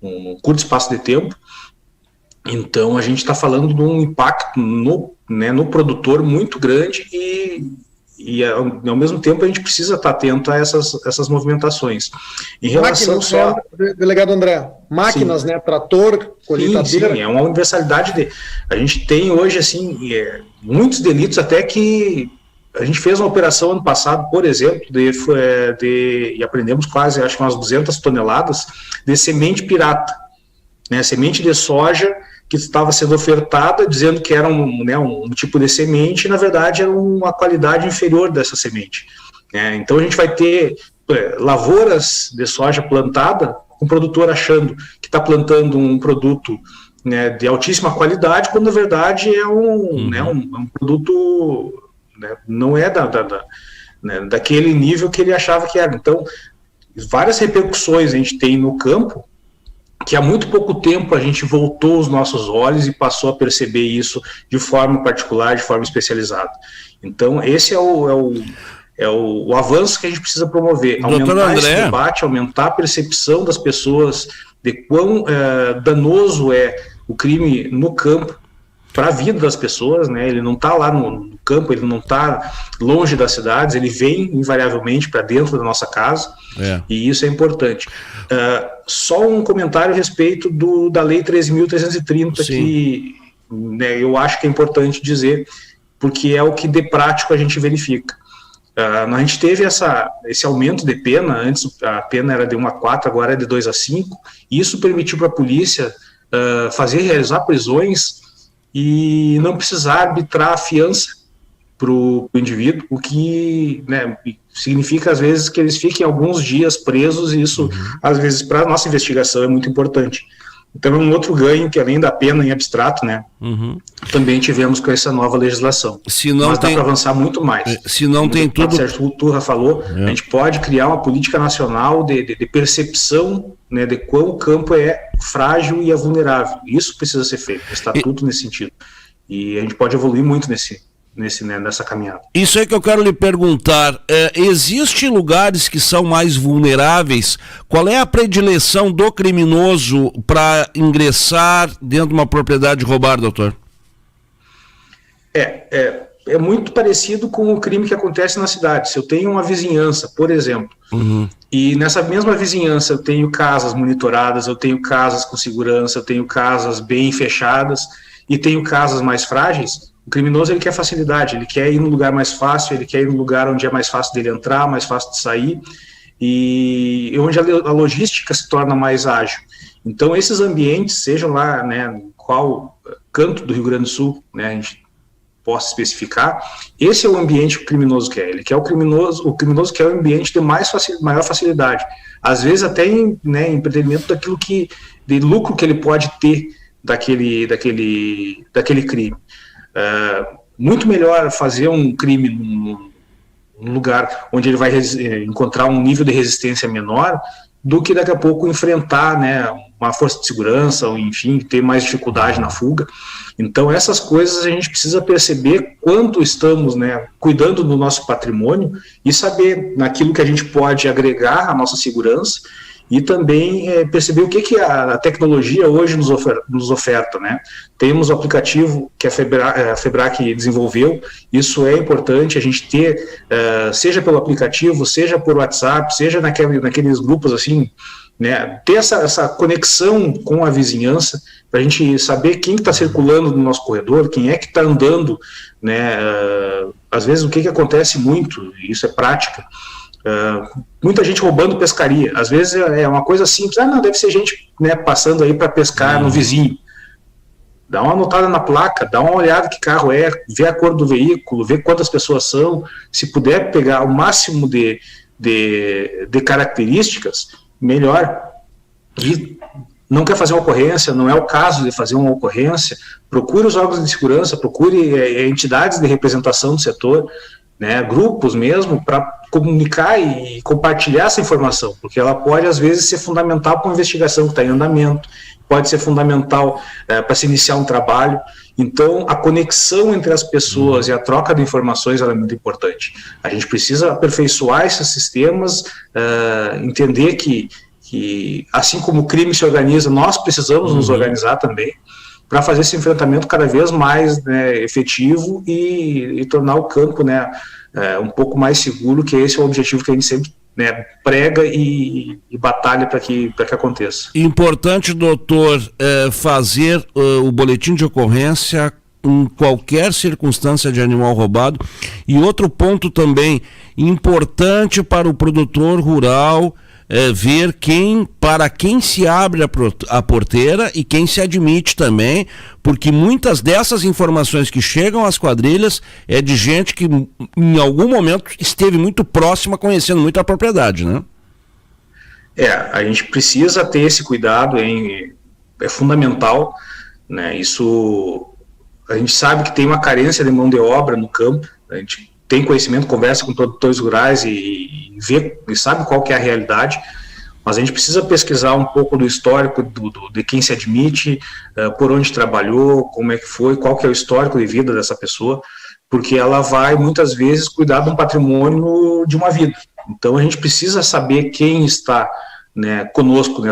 num curto espaço de tempo. Então, a gente está falando de um impacto no produtor muito grande e ao mesmo tempo, a gente precisa estar atento a essas movimentações. Em relação só... Delegado André, máquinas, sim, né, trator, colheitadeira... Sim, é uma universalidade. A gente tem hoje, assim, muitos delitos até que... A gente fez uma operação ano passado, por exemplo, e aprendemos quase, acho que umas 200 toneladas de semente pirata, né, semente de soja que estava sendo ofertada, dizendo que era um tipo de semente, e na verdade era uma qualidade inferior dessa semente. Né. Então a gente vai ter lavouras de soja plantada, com o produtor achando que está plantando um produto, né, de altíssima qualidade, quando na verdade é um produto... não é daquele nível que ele achava que era. Então, várias repercussões a gente tem no campo, que há muito pouco tempo a gente voltou os nossos olhos e passou a perceber isso de forma particular, de forma especializada. Então, esse é o avanço que a gente precisa promover. Aumentar esse debate, aumentar a percepção das pessoas de quão danoso é o crime no campo, para a vida das pessoas, né? Ele não está lá no campo, ele não está longe das cidades, ele vem invariavelmente para dentro da nossa casa, e isso é importante. Só um comentário a respeito da Lei 13.330, que, né, eu acho que é importante dizer, porque é o que de prático a gente verifica. A gente teve esse aumento de pena, antes a pena era de 1 a 4, agora é de 2 a 5, e isso permitiu para a polícia realizar prisões e não precisar arbitrar a fiança para o indivíduo, o que, né, significa, às vezes, que eles fiquem alguns dias presos, e isso, às vezes, para a nossa investigação é muito importante. Então, é um outro ganho que, além da pena em abstrato, né, também tivemos com essa nova legislação. Mas dá para avançar muito mais. Se não tem tudo... Como o Sérgio Turra falou, a gente pode criar uma política nacional de percepção, né, de quão o campo é frágil e é vulnerável. Isso precisa ser feito, o estatuto nesse sentido. E a gente pode evoluir muito nessa caminhada. Isso é que eu quero lhe perguntar. Existem lugares que são mais vulneráveis? Qual é a predileção do criminoso para ingressar dentro de uma propriedade roubada, doutor? É muito parecido com o crime que acontece na cidade. Se eu tenho uma vizinhança, por exemplo, e nessa mesma vizinhança eu tenho casas monitoradas, eu tenho casas com segurança, eu tenho casas bem fechadas e tenho casas mais frágeis, o criminoso, ele quer facilidade, ele quer ir no lugar mais fácil, ele quer ir no lugar onde é mais fácil dele entrar, mais fácil de sair, e onde a logística se torna mais ágil. Então, esses ambientes, sejam lá, né, em qual canto do Rio Grande do Sul, né, a gente possa especificar, esse é o ambiente que o criminoso quer. Ele quer o criminoso quer o ambiente de maior facilidade. Às vezes até em detrimento de lucro que ele pode ter daquele crime. Muito melhor fazer um crime num lugar onde ele vai encontrar um nível de resistência menor do que daqui a pouco enfrentar, né, uma força de segurança, ou enfim, ter mais dificuldade na fuga. Então essas coisas a gente precisa perceber quanto estamos, né, cuidando do nosso patrimônio e saber naquilo que a gente pode agregar à nossa segurança e também perceber o que a tecnologia hoje nos oferta, né? Temos o aplicativo que a FEBRAC desenvolveu, isso é importante, a gente ter, seja pelo aplicativo, seja por WhatsApp, seja naqueles grupos assim, né? Ter essa conexão com a vizinhança, para a gente saber quem está circulando no nosso corredor, quem é que está andando, né? Às vezes o que acontece muito, e isso é prática, Muita gente roubando pescaria. Às vezes é uma coisa simples. Não, deve ser gente, né, passando aí para pescar no vizinho. Dá uma notada na placa, dá uma olhada que carro é, vê a cor do veículo, vê quantas pessoas são. Se puder pegar o máximo de características, melhor. E não quer fazer uma ocorrência, não é o caso de fazer uma ocorrência, procure os órgãos de segurança, procure entidades de representação do setor, né, grupos mesmo, para comunicar e compartilhar essa informação, porque ela pode, às vezes, ser fundamental para uma investigação que está em andamento, pode ser fundamental para se iniciar um trabalho. Então, a conexão entre as pessoas e a troca de informações ela é muito importante. A gente precisa aperfeiçoar esses sistemas, entender que, assim como o crime se organiza, nós precisamos nos organizar também, para fazer esse enfrentamento cada vez mais, né, efetivo e tornar o campo, né, um pouco mais seguro, que esse é o objetivo que a gente sempre, né, prega e batalha para que aconteça. Importante, doutor, fazer o boletim de ocorrência em qualquer circunstância de animal roubado. E outro ponto também importante para o produtor rural ver para quem se abre a porteira e quem se admite também, porque muitas dessas informações que chegam às quadrilhas é de gente que em algum momento esteve muito próxima, conhecendo muito a propriedade, né? A gente precisa ter esse cuidado, é fundamental, né? Isso, a gente sabe que tem uma carência de mão de obra no campo, a gente tem conhecimento, conversa com produtores rurais e vê e sabe qual que é a realidade, mas a gente precisa pesquisar um pouco do histórico de quem se admite, por onde trabalhou, como é que foi, qual que é o histórico de vida dessa pessoa, porque ela vai muitas vezes cuidar de um patrimônio de uma vida. Então a gente precisa saber quem está, né, conosco né,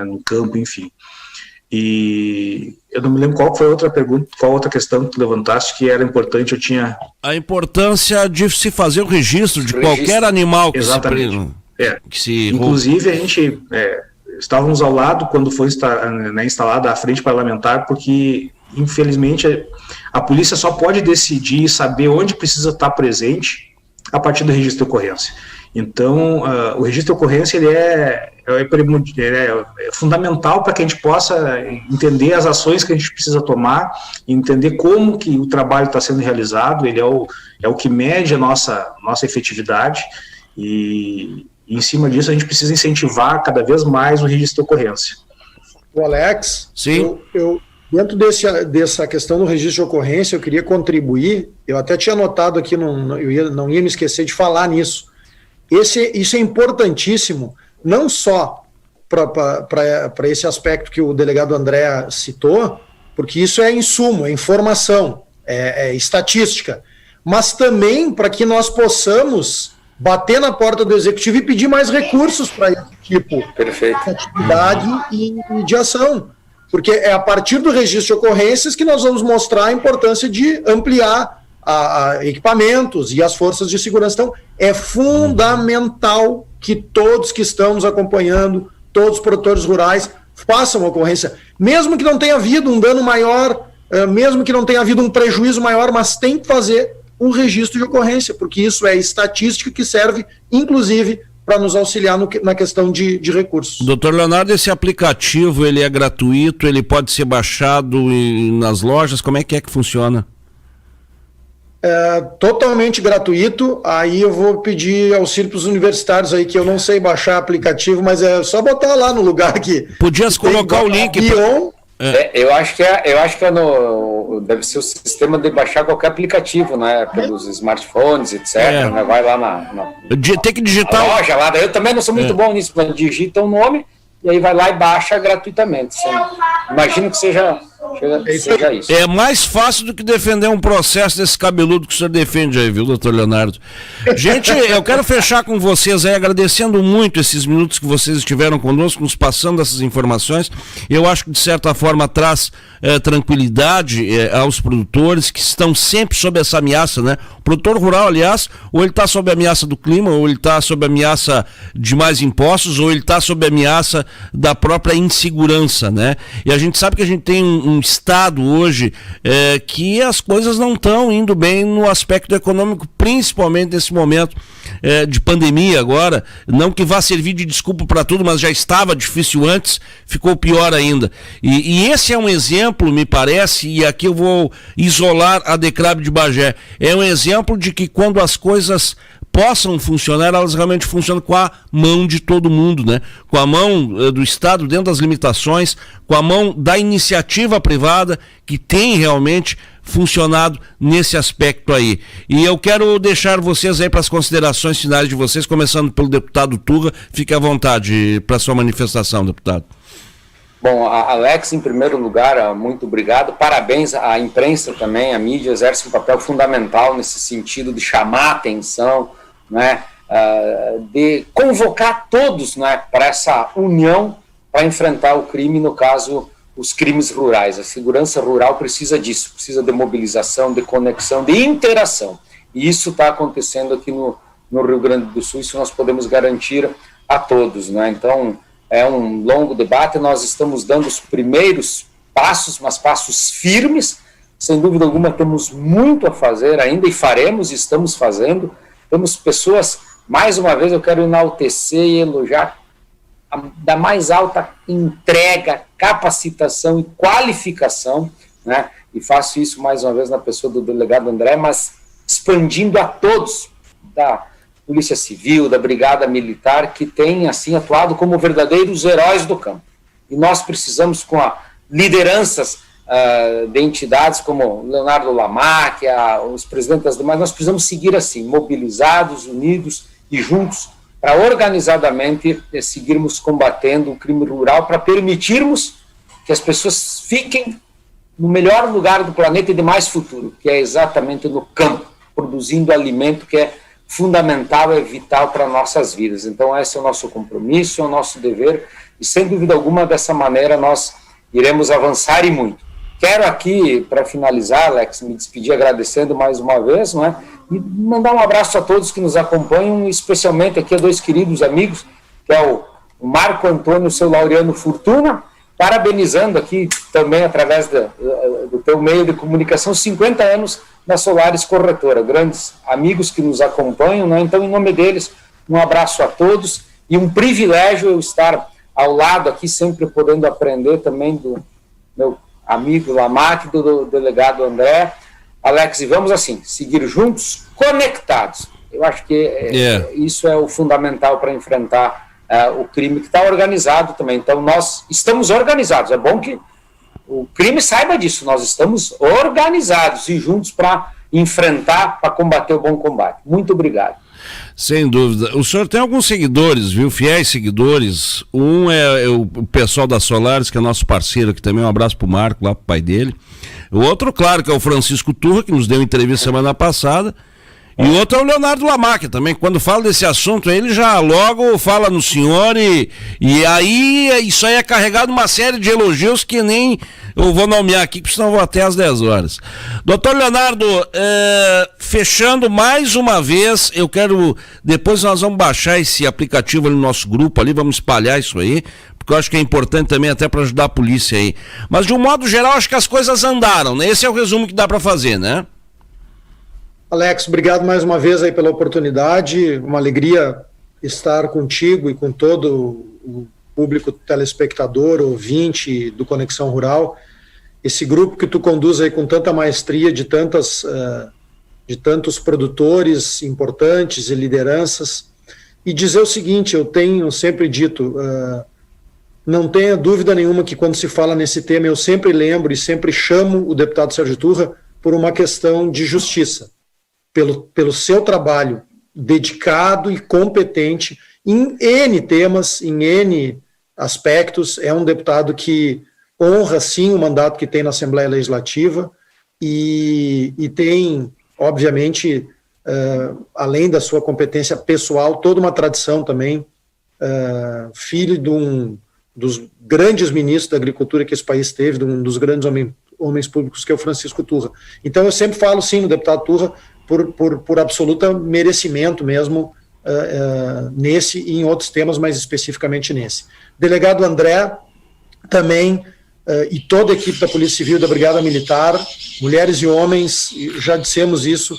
no campo, enfim. E eu não me lembro qual foi a outra pergunta, qual outra questão que tu levantaste que era importante, eu tinha... A importância de se fazer o registro de qualquer animal que exatamente. se Inclusive, a gente estávamos ao lado quando foi instalada a frente parlamentar, porque, infelizmente, a polícia só pode decidir e saber onde precisa estar presente a partir do registro de ocorrência. Então, o registro de ocorrência ele é fundamental para que a gente possa entender as ações que a gente precisa tomar, entender como que o trabalho está sendo realizado. Ele é o que mede a nossa efetividade e em cima disso a gente precisa incentivar cada vez mais o registro de ocorrência. O Alex, sim. Eu dentro dessa questão do registro de ocorrência, eu queria contribuir, eu até tinha anotado aqui, não ia me esquecer de falar nisso. Isso é importantíssimo, não só para esse aspecto que o delegado André citou, porque isso é insumo, é informação, é estatística, mas também para que nós possamos bater na porta do executivo e pedir mais recursos para esse tipo Perfeito. de atividade e de ação, porque é a partir do registro de ocorrências que nós vamos mostrar a importância de ampliar equipamentos e as forças de segurança. Então, é fundamental que todos que estamos acompanhando, todos os produtores rurais, façam uma ocorrência, mesmo que não tenha havido um dano maior, mesmo que não tenha havido um prejuízo maior, mas tem que fazer um registro de ocorrência, porque isso é estatística que serve, inclusive, para nos auxiliar na questão de recursos. Doutor Leonardo, esse aplicativo, ele é gratuito, ele pode ser baixado nas lojas, como é que funciona? Totalmente gratuito. Aí eu vou pedir auxílio para os universitários aí, que eu não sei baixar aplicativo, mas é só botar lá no lugar que... Podias colocar o link... Eu acho que deve ser o sistema de baixar qualquer aplicativo, né? Pelos smartphones, etc. Né? Vai lá na tem que digitar loja lá. Eu também não sou muito bom nisso, mas digita o nome e aí vai lá e baixa gratuitamente. Imagino que seja isso. É mais fácil do que defender um processo desse cabeludo que o senhor defende aí, viu, doutor Leonardo? Gente, eu quero fechar com vocês aí, agradecendo muito esses minutos que vocês estiveram conosco, nos passando essas informações. Eu acho que, de certa forma, traz tranquilidade aos produtores que estão sempre sob essa ameaça, né? O produtor rural, aliás, ou ele está sob a ameaça do clima, ou ele está sob a ameaça de mais impostos, ou ele está sob a ameaça da própria insegurança, né? E a gente sabe que a gente tem um estado hoje que as coisas não estão indo bem no aspecto econômico, principalmente nesse momento de pandemia agora, não que vá servir de desculpa para tudo, mas já estava difícil antes, ficou pior ainda. E esse é um exemplo, me parece, e aqui eu vou isolar a Decrab de Bagé, é um exemplo de que quando as coisas possam funcionar, elas realmente funcionam com a mão de todo mundo, né? Com a mão do Estado dentro das limitações, com a mão da iniciativa privada, que tem realmente funcionado nesse aspecto aí. E eu quero deixar vocês aí para as considerações finais de vocês, começando pelo deputado Turra. Fique à vontade para a sua manifestação, deputado. Bom, Alex, em primeiro lugar, muito obrigado. Parabéns à imprensa também, a mídia exerce um papel fundamental nesse sentido de chamar a atenção, né, de convocar todos, né, para essa união para enfrentar o crime, no caso, os crimes rurais. A segurança rural precisa disso, precisa de mobilização, de conexão, de interação. E isso está acontecendo aqui no Rio Grande do Sul, isso nós podemos garantir a todos, né? Então, é um longo debate, nós estamos dando os primeiros passos, mas passos firmes, sem dúvida alguma temos muito a fazer ainda, e faremos, e estamos fazendo. Temos pessoas, mais uma vez eu quero enaltecer e elogiar, da mais alta entrega, capacitação e qualificação, né? E faço isso mais uma vez na pessoa do delegado André, mas expandindo a todos, da Polícia Civil, da Brigada Militar, que tem assim atuado como verdadeiros heróis do campo. E nós precisamos, com lideranças de entidades como Leonardo Lamac, os presidentes das demais, nós precisamos seguir assim, mobilizados, unidos e juntos, para organizadamente seguirmos combatendo o crime rural, para permitirmos que as pessoas fiquem no melhor lugar do planeta e de mais futuro, que é exatamente no campo, produzindo alimento que é fundamental, é vital para nossas vidas. Então esse é o nosso compromisso, é o nosso dever, e sem dúvida alguma dessa maneira nós iremos avançar e muito. Quero aqui, para finalizar, Alex, me despedir agradecendo mais uma vez, não é? E mandar um abraço a todos que nos acompanham, especialmente aqui a dois queridos amigos, que é o Marco Antônio e o seu Laureano Fortuna, parabenizando aqui também através do teu meio de comunicação 50 anos da Solares Corretora, grandes amigos que nos acompanham, né? Então em nome deles um abraço a todos e um privilégio eu estar ao lado aqui, sempre podendo aprender também do meu amigo Lamac, do delegado André. Alex, e vamos assim, seguir juntos, conectados. Eu acho que isso é o fundamental para enfrentar o crime que está organizado também. Então nós estamos organizados, é bom que o crime saiba disso, nós estamos organizados e juntos para enfrentar, para combater o bom combate. Muito obrigado. Sem dúvida. O senhor tem alguns seguidores, viu? Fiéis seguidores. Um é o pessoal da Solares, que é nosso parceiro aqui também. Um abraço pro Marco, lá pro pai dele. O outro, claro, que é o Francisco Turra, que nos deu entrevista semana passada. E o outro é o Leonardo Lamac também. Quando fala desse assunto, ele já logo fala no senhor e aí isso aí é carregado uma série de elogios que nem eu vou nomear aqui, porque senão eu vou até às 10 horas. Doutor Leonardo, fechando mais uma vez, eu quero, depois nós vamos baixar esse aplicativo ali no nosso grupo, ali vamos espalhar isso aí, porque eu acho que é importante também até para ajudar a polícia aí. Mas de um modo geral, acho que as coisas andaram, né? Esse é o resumo que dá para fazer, né? Alex, obrigado mais uma vez aí pela oportunidade, uma alegria estar contigo e com todo o público telespectador, ouvinte do Conexão Rural, esse grupo que tu conduz aí com tanta maestria de tantos produtores importantes e lideranças, e dizer o seguinte, eu tenho sempre dito, não tenha dúvida nenhuma que quando se fala nesse tema, eu sempre lembro e sempre chamo o deputado Sérgio Turra por uma questão de justiça. Pelo seu trabalho dedicado e competente em N temas, em N aspectos, é um deputado que honra, sim, o mandato que tem na Assembleia Legislativa e tem, obviamente, além da sua competência pessoal, toda uma tradição também, filho de um dos grandes ministros da agricultura que esse país teve, de um dos grandes homens públicos, que é o Francisco Turra. Então, eu sempre falo, sim, no deputado Turra, por absoluto merecimento mesmo nesse e em outros temas, mas especificamente nesse. Delegado André, também, e toda a equipe da Polícia Civil, da Brigada Militar, mulheres e homens, já dissemos isso,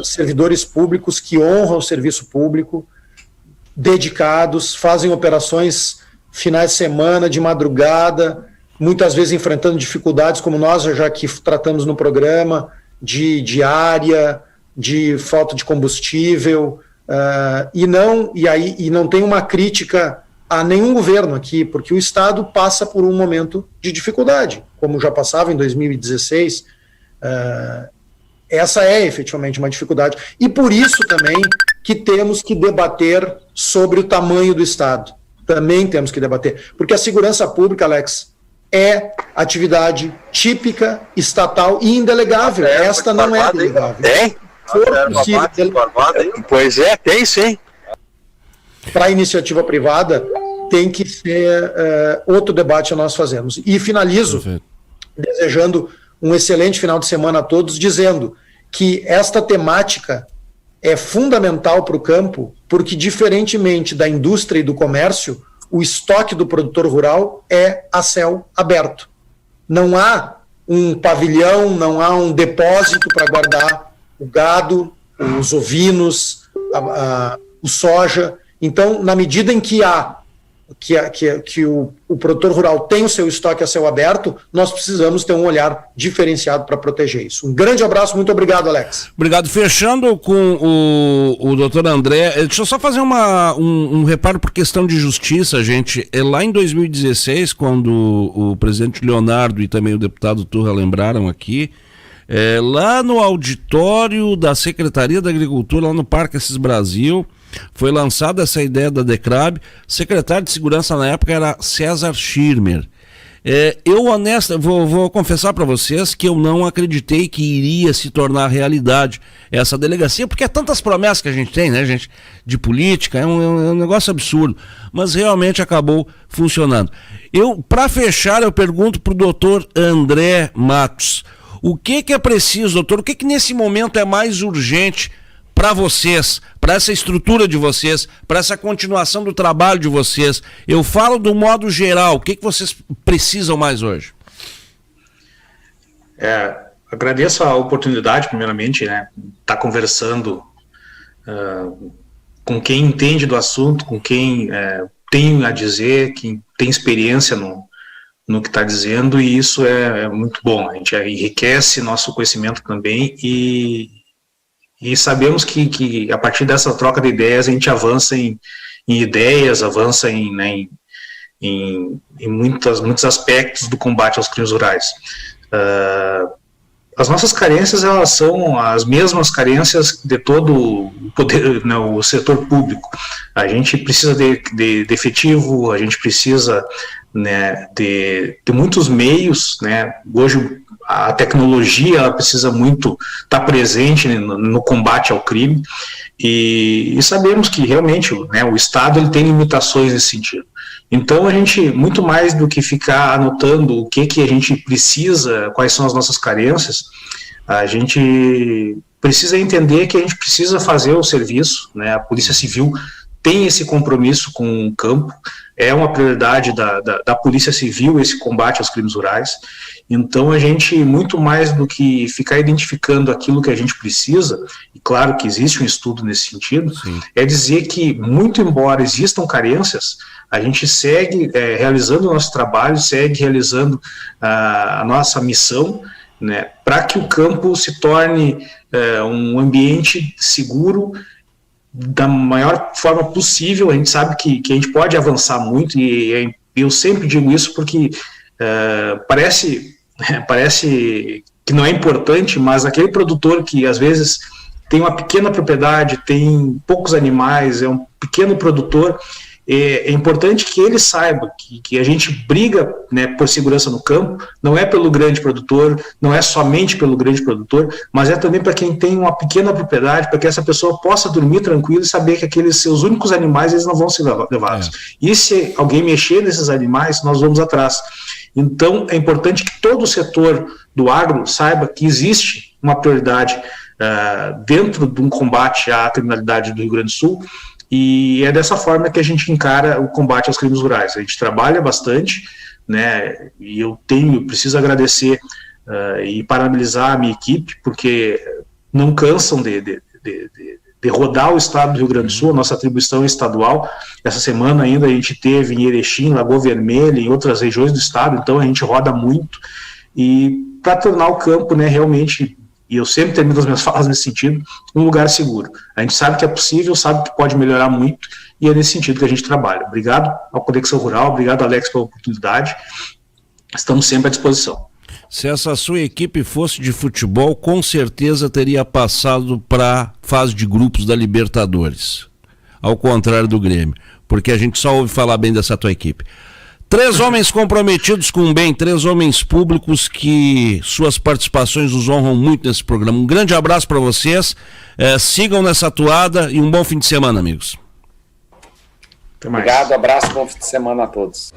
servidores públicos que honram o serviço público, dedicados, fazem operações finais de semana, de madrugada, muitas vezes enfrentando dificuldades, como nós já aqui tratamos no programa, de diária, de falta de combustível, e não tem uma crítica a nenhum governo aqui, porque o Estado passa por um momento de dificuldade, como já passava em 2016. Essa é efetivamente uma dificuldade. E por isso também que temos que debater sobre o tamanho do Estado. Também temos que debater. Porque a segurança pública, Alex, é atividade típica, estatal e indelegável. Esta não é delegável. Tem? Pois é, tem sim. Para a iniciativa privada, tem que ser outro debate que nós fazemos. E finalizo desejando um excelente final de semana a todos, dizendo que esta temática é fundamental para o campo, porque, diferentemente da indústria e do comércio, o estoque do produtor rural é a céu aberto. Não há um pavilhão, não há um depósito para guardar o gado, os ovinos, o soja. Então, na medida em que o produtor rural tem o seu estoque a céu aberto, nós precisamos ter um olhar diferenciado para proteger isso. Um grande abraço, muito obrigado, Alex. Obrigado. Fechando com o doutor André, deixa eu só fazer um reparo por questão de justiça, gente. Lá em 2016, quando o presidente Leonardo e também o deputado Turra lembraram aqui, lá no auditório da Secretaria da Agricultura, lá no Parque Assis Brasil, foi lançada essa ideia da DECRAB. Secretário de Segurança na época era César Schirmer. Vou confessar para vocês que eu não acreditei que iria se tornar realidade essa delegacia, porque é tantas promessas que a gente tem, né, gente, de política, é um negócio absurdo, mas realmente acabou funcionando. Para fechar, eu pergunto para o doutor André Matos, o que é preciso, doutor, o que nesse momento é mais urgente para vocês, para essa estrutura de vocês, para essa continuação do trabalho de vocês? Eu falo do modo geral, o que vocês precisam mais hoje? Agradeço a oportunidade, primeiramente, né, estar conversando com quem entende do assunto, com quem tem a dizer, quem tem experiência no que está dizendo, e isso é muito bom. A gente enriquece nosso conhecimento também e sabemos que a partir dessa troca de ideias a gente avança em ideias, avança em muitos aspectos do combate aos crimes rurais. As nossas carências, elas são as mesmas carências de todo o poder, né, o setor público. A gente precisa de efetivo, a gente precisa, né, de muitos meios, né. Hoje a tecnologia, ela precisa muito estar presente no combate ao crime, e sabemos que realmente, né, o Estado ele tem limitações nesse sentido. Então a gente, muito mais do que ficar anotando o que a gente precisa, quais são as nossas carências, a gente precisa entender que a gente precisa fazer o serviço, né? A Polícia Civil tem esse compromisso com o campo, é uma prioridade da Polícia Civil esse combate aos crimes rurais. Então a gente, muito mais do que ficar identificando aquilo que a gente precisa, e claro que existe um estudo nesse sentido, sim, é dizer que, muito embora existam carências, a gente segue realizando o nosso trabalho, segue realizando a nossa missão, né, para que o campo se torne um ambiente seguro da maior forma possível. A gente sabe que a gente pode avançar muito, e eu sempre digo isso porque parece que não é importante, mas aquele produtor que às vezes tem uma pequena propriedade, tem poucos animais, é um pequeno produtor, é importante que ele saiba que a gente briga, né, por segurança no campo, não é pelo grande produtor, não é somente pelo grande produtor, mas é também para quem tem uma pequena propriedade, para que essa pessoa possa dormir tranquilo e saber que aqueles seus únicos animais, eles não vão ser levados. E se alguém mexer nesses animais, nós vamos atrás. Então é importante que todo o setor do agro saiba que existe uma prioridade dentro de um combate à criminalidade do Rio Grande do Sul, e é dessa forma que a gente encara o combate aos crimes rurais. A gente trabalha bastante, né, e eu preciso agradecer e parabenizar a minha equipe, porque não cansam de rodar o estado do Rio Grande do Sul. A nossa atribuição é estadual. Essa semana ainda a gente teve em Erechim, Lagoa Vermelha, em outras regiões do estado, então a gente roda muito, e para tornar o campo, né, realmente, e eu sempre termino as minhas falas nesse sentido, um lugar seguro. A gente sabe que é possível, sabe que pode melhorar muito, e é nesse sentido que a gente trabalha. Obrigado ao Conexão Rural, obrigado, Alex, pela oportunidade. Estamos sempre à disposição. Se essa sua equipe fosse de futebol, com certeza teria passado para a fase de grupos da Libertadores. Ao contrário do Grêmio, porque a gente só ouve falar bem dessa tua equipe. 3 homens comprometidos com o bem, 3 homens públicos que suas participações nos honram muito nesse programa. Um grande abraço para vocês, sigam nessa toada e um bom fim de semana, amigos. Obrigado, abraço, bom fim de semana a todos.